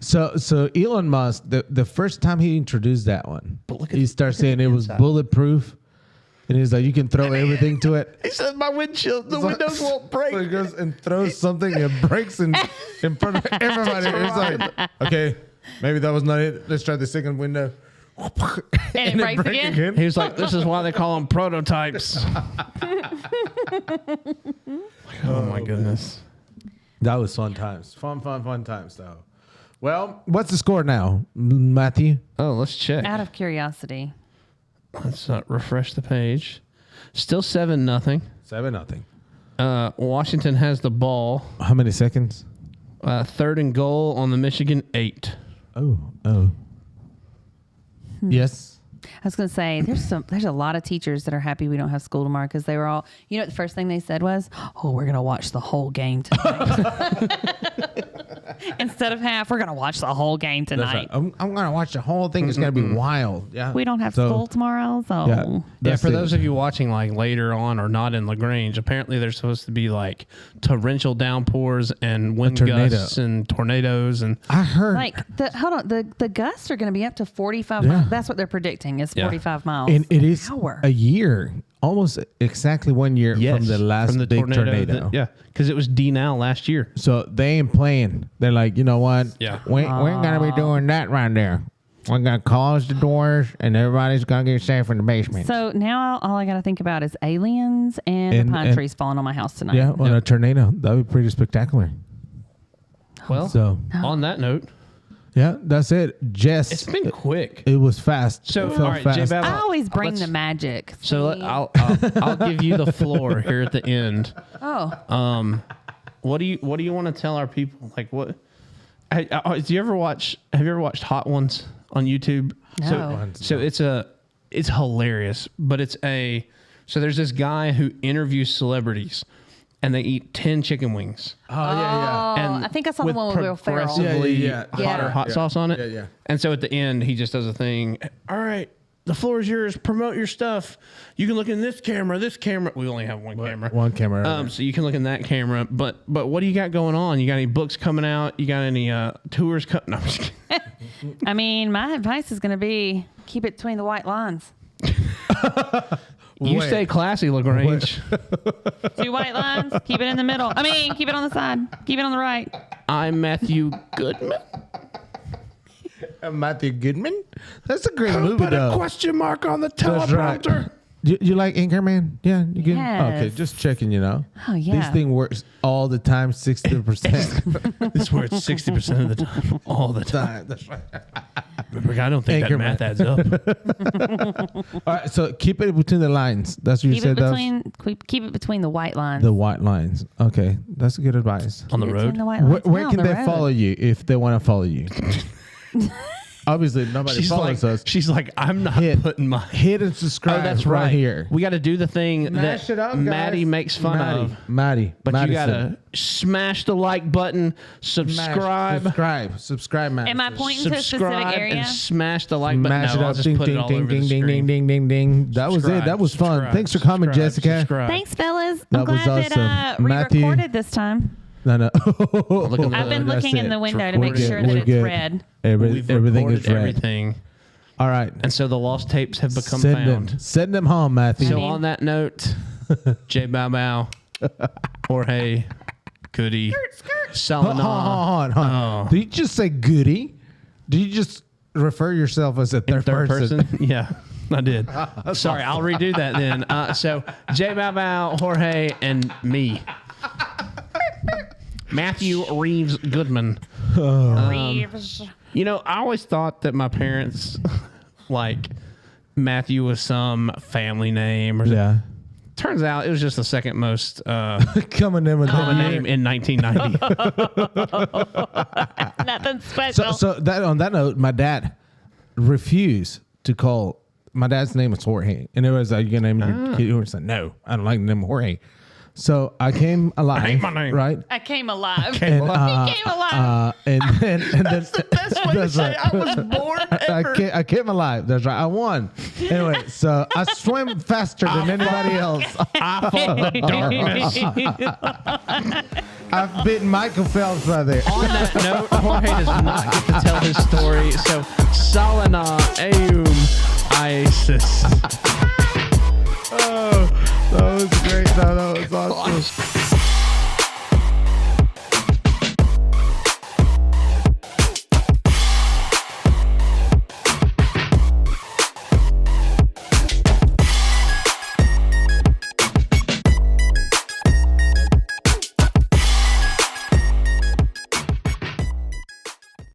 So Elon Musk, the first time he introduced that one, But look at- he started look at saying the it was inside. bulletproof, and he's like, you can throw everything to it. He said my windshield, the windows won't break. So he goes and throws something and breaks in front of everybody. It's like, okay, maybe that was not it. Let's try the second window. And it breaks break again? He was like, this is why they call them prototypes. Oh my goodness. That was fun times. Fun times, though. Well, what's the score now, Matthew? Oh, let's check. Out of curiosity, Let's refresh the page. Still 7-0. 7-0. Washington has the ball. How many seconds? Third and goal on the Michigan 8. Oh. Yes. I was going to say there's a lot of teachers that are happy we don't have school tomorrow because they were all, the first thing they said was, "Oh, we're going to watch the whole game tonight." Instead of half, we're going to watch the whole game That's tonight. right. I'm going to watch the whole thing. It's going to be wild. Yeah. We don't have So, school tomorrow, so Yeah. Yeah, That's for it. those of you watching like later on or not in LaGrange, apparently there's supposed to be like torrential downpours and wind tornado. gusts and tornadoes and I heard. the gusts are going to be up to 45 Yeah. miles. That's what they're predicting is Yeah. 45 miles. And it is hour. a year, almost exactly 1 year from the last big tornado. Yeah, because it was D-Now last year. So they ain't playing. They're like, you know what? Yeah. We ain't gonna be doing that right there. We're gonna close the doors and everybody's gonna get safe in the basement. So now all I got to think about is aliens and And- the pine and- trees falling on my house tonight. yeah, on a tornado. That would be pretty spectacular. Well, So on that note, yeah, that's it. Jess, it's been quick. it was fast. So, It felt all right, fast. J-Bab, I always bring let's- the magic. So See? I'll give you the floor here at the end. Oh, What do you want to tell our people? Like what? Have you ever watched Hot Ones on YouTube? No. So it's a It's hilarious, but so there's this guy who interviews celebrities, and they eat 10 chicken wings. Oh, yeah. And I think I saw the one with Will Ferrell. progressively Yeah. hotter hot sauce on it. Yeah. And so at the end, he just does a thing. All right, the floor is yours. Promote your stuff. You can look in this camera. We only have one camera. One camera. So you can look in that camera. But what do you got going on? You got any books coming out? You got any tours coming? No, I'm just kidding. I mean, my advice is going to be keep it between the white lines. You Wait. stay classy, LaGrange. 2 white lines. Keep it in the middle. I mean, keep it on the side. Keep it on the right. I'm Matthew Goodman. Matthew Goodman? That's a great Who movie, put a though. question mark on the That's right. teleprompter? You like Anchorman? Yeah, you good? Yes. Okay, just checking, Oh, yeah. This thing works all the time, 60%. This is where it's 60% of the time, all the time. That's right. Remember, I don't think that Anchorman. math adds up. All right, so keep it between the lines. That's what you Keep said. it keep it between the white lines. The white lines. Okay, that's good advice. On the Keep it between road. the white lines. Where Yeah, can on they the road. follow you if they want to follow you? Obviously, nobody follows us. She's like, I'm not Hit. putting my. Hit and subscribe. Oh, that's right. here. We got to do the thing Mash that it up, Maddie guys. makes fun of. Maddie. But Madison. you gotta smash the like button, subscribe, subscribe, Maddie. Am I pointing to a specific subscribe, area? and smash the like button. Mash it No, I'll up. just Ding, put it ding, all ding, over the ding, ding, screen. ding, ding, ding, ding. That was it. Subscribe, That was fun. subscribe, Thanks for coming, subscribe, Jessica. subscribe. Thanks, fellas. That I'm was glad that awesome. we Matthew. recorded this time. No. Look at I've been That's looking in it. the window It's to make recorded. sure We're that it's good. red. We've Everything is recorded red. everything, All right. and so the lost tapes have become Send found. them. Send them home, Matthew. So on that note, J Bow Bow, Jorge, Goody, Hold Salina. on. Oh. Did you just say goody? Did you just refer yourself as a third person? Yeah, I did. Sorry, I'll redo that then. So J Bow Bow, Jorge, and me. Matthew Reeves Goodman. Reeves. You know, I always thought that my parents, like, Matthew was some family name or something. Yeah. Turns out it was just the second most Coming in with common that name in 1990. Nothing special. So that on that note, my dad refused to call. My dad's name was Jorge, and it was, "Are you gonna name your kid?" I said, "No, I don't like the name Jorge." So I came alive. hate my name. Right? I came alive. And, He came alive. and then that's the best way to say I was born ever. I came alive. That's right. I won. Anyway, so I swim faster than anybody else. I fought the darkness. I've beaten Michael Phelps right there. On that note, Jorge does not get to tell his story. So, Salina Aum Isis. Oh, that was great. That was awesome.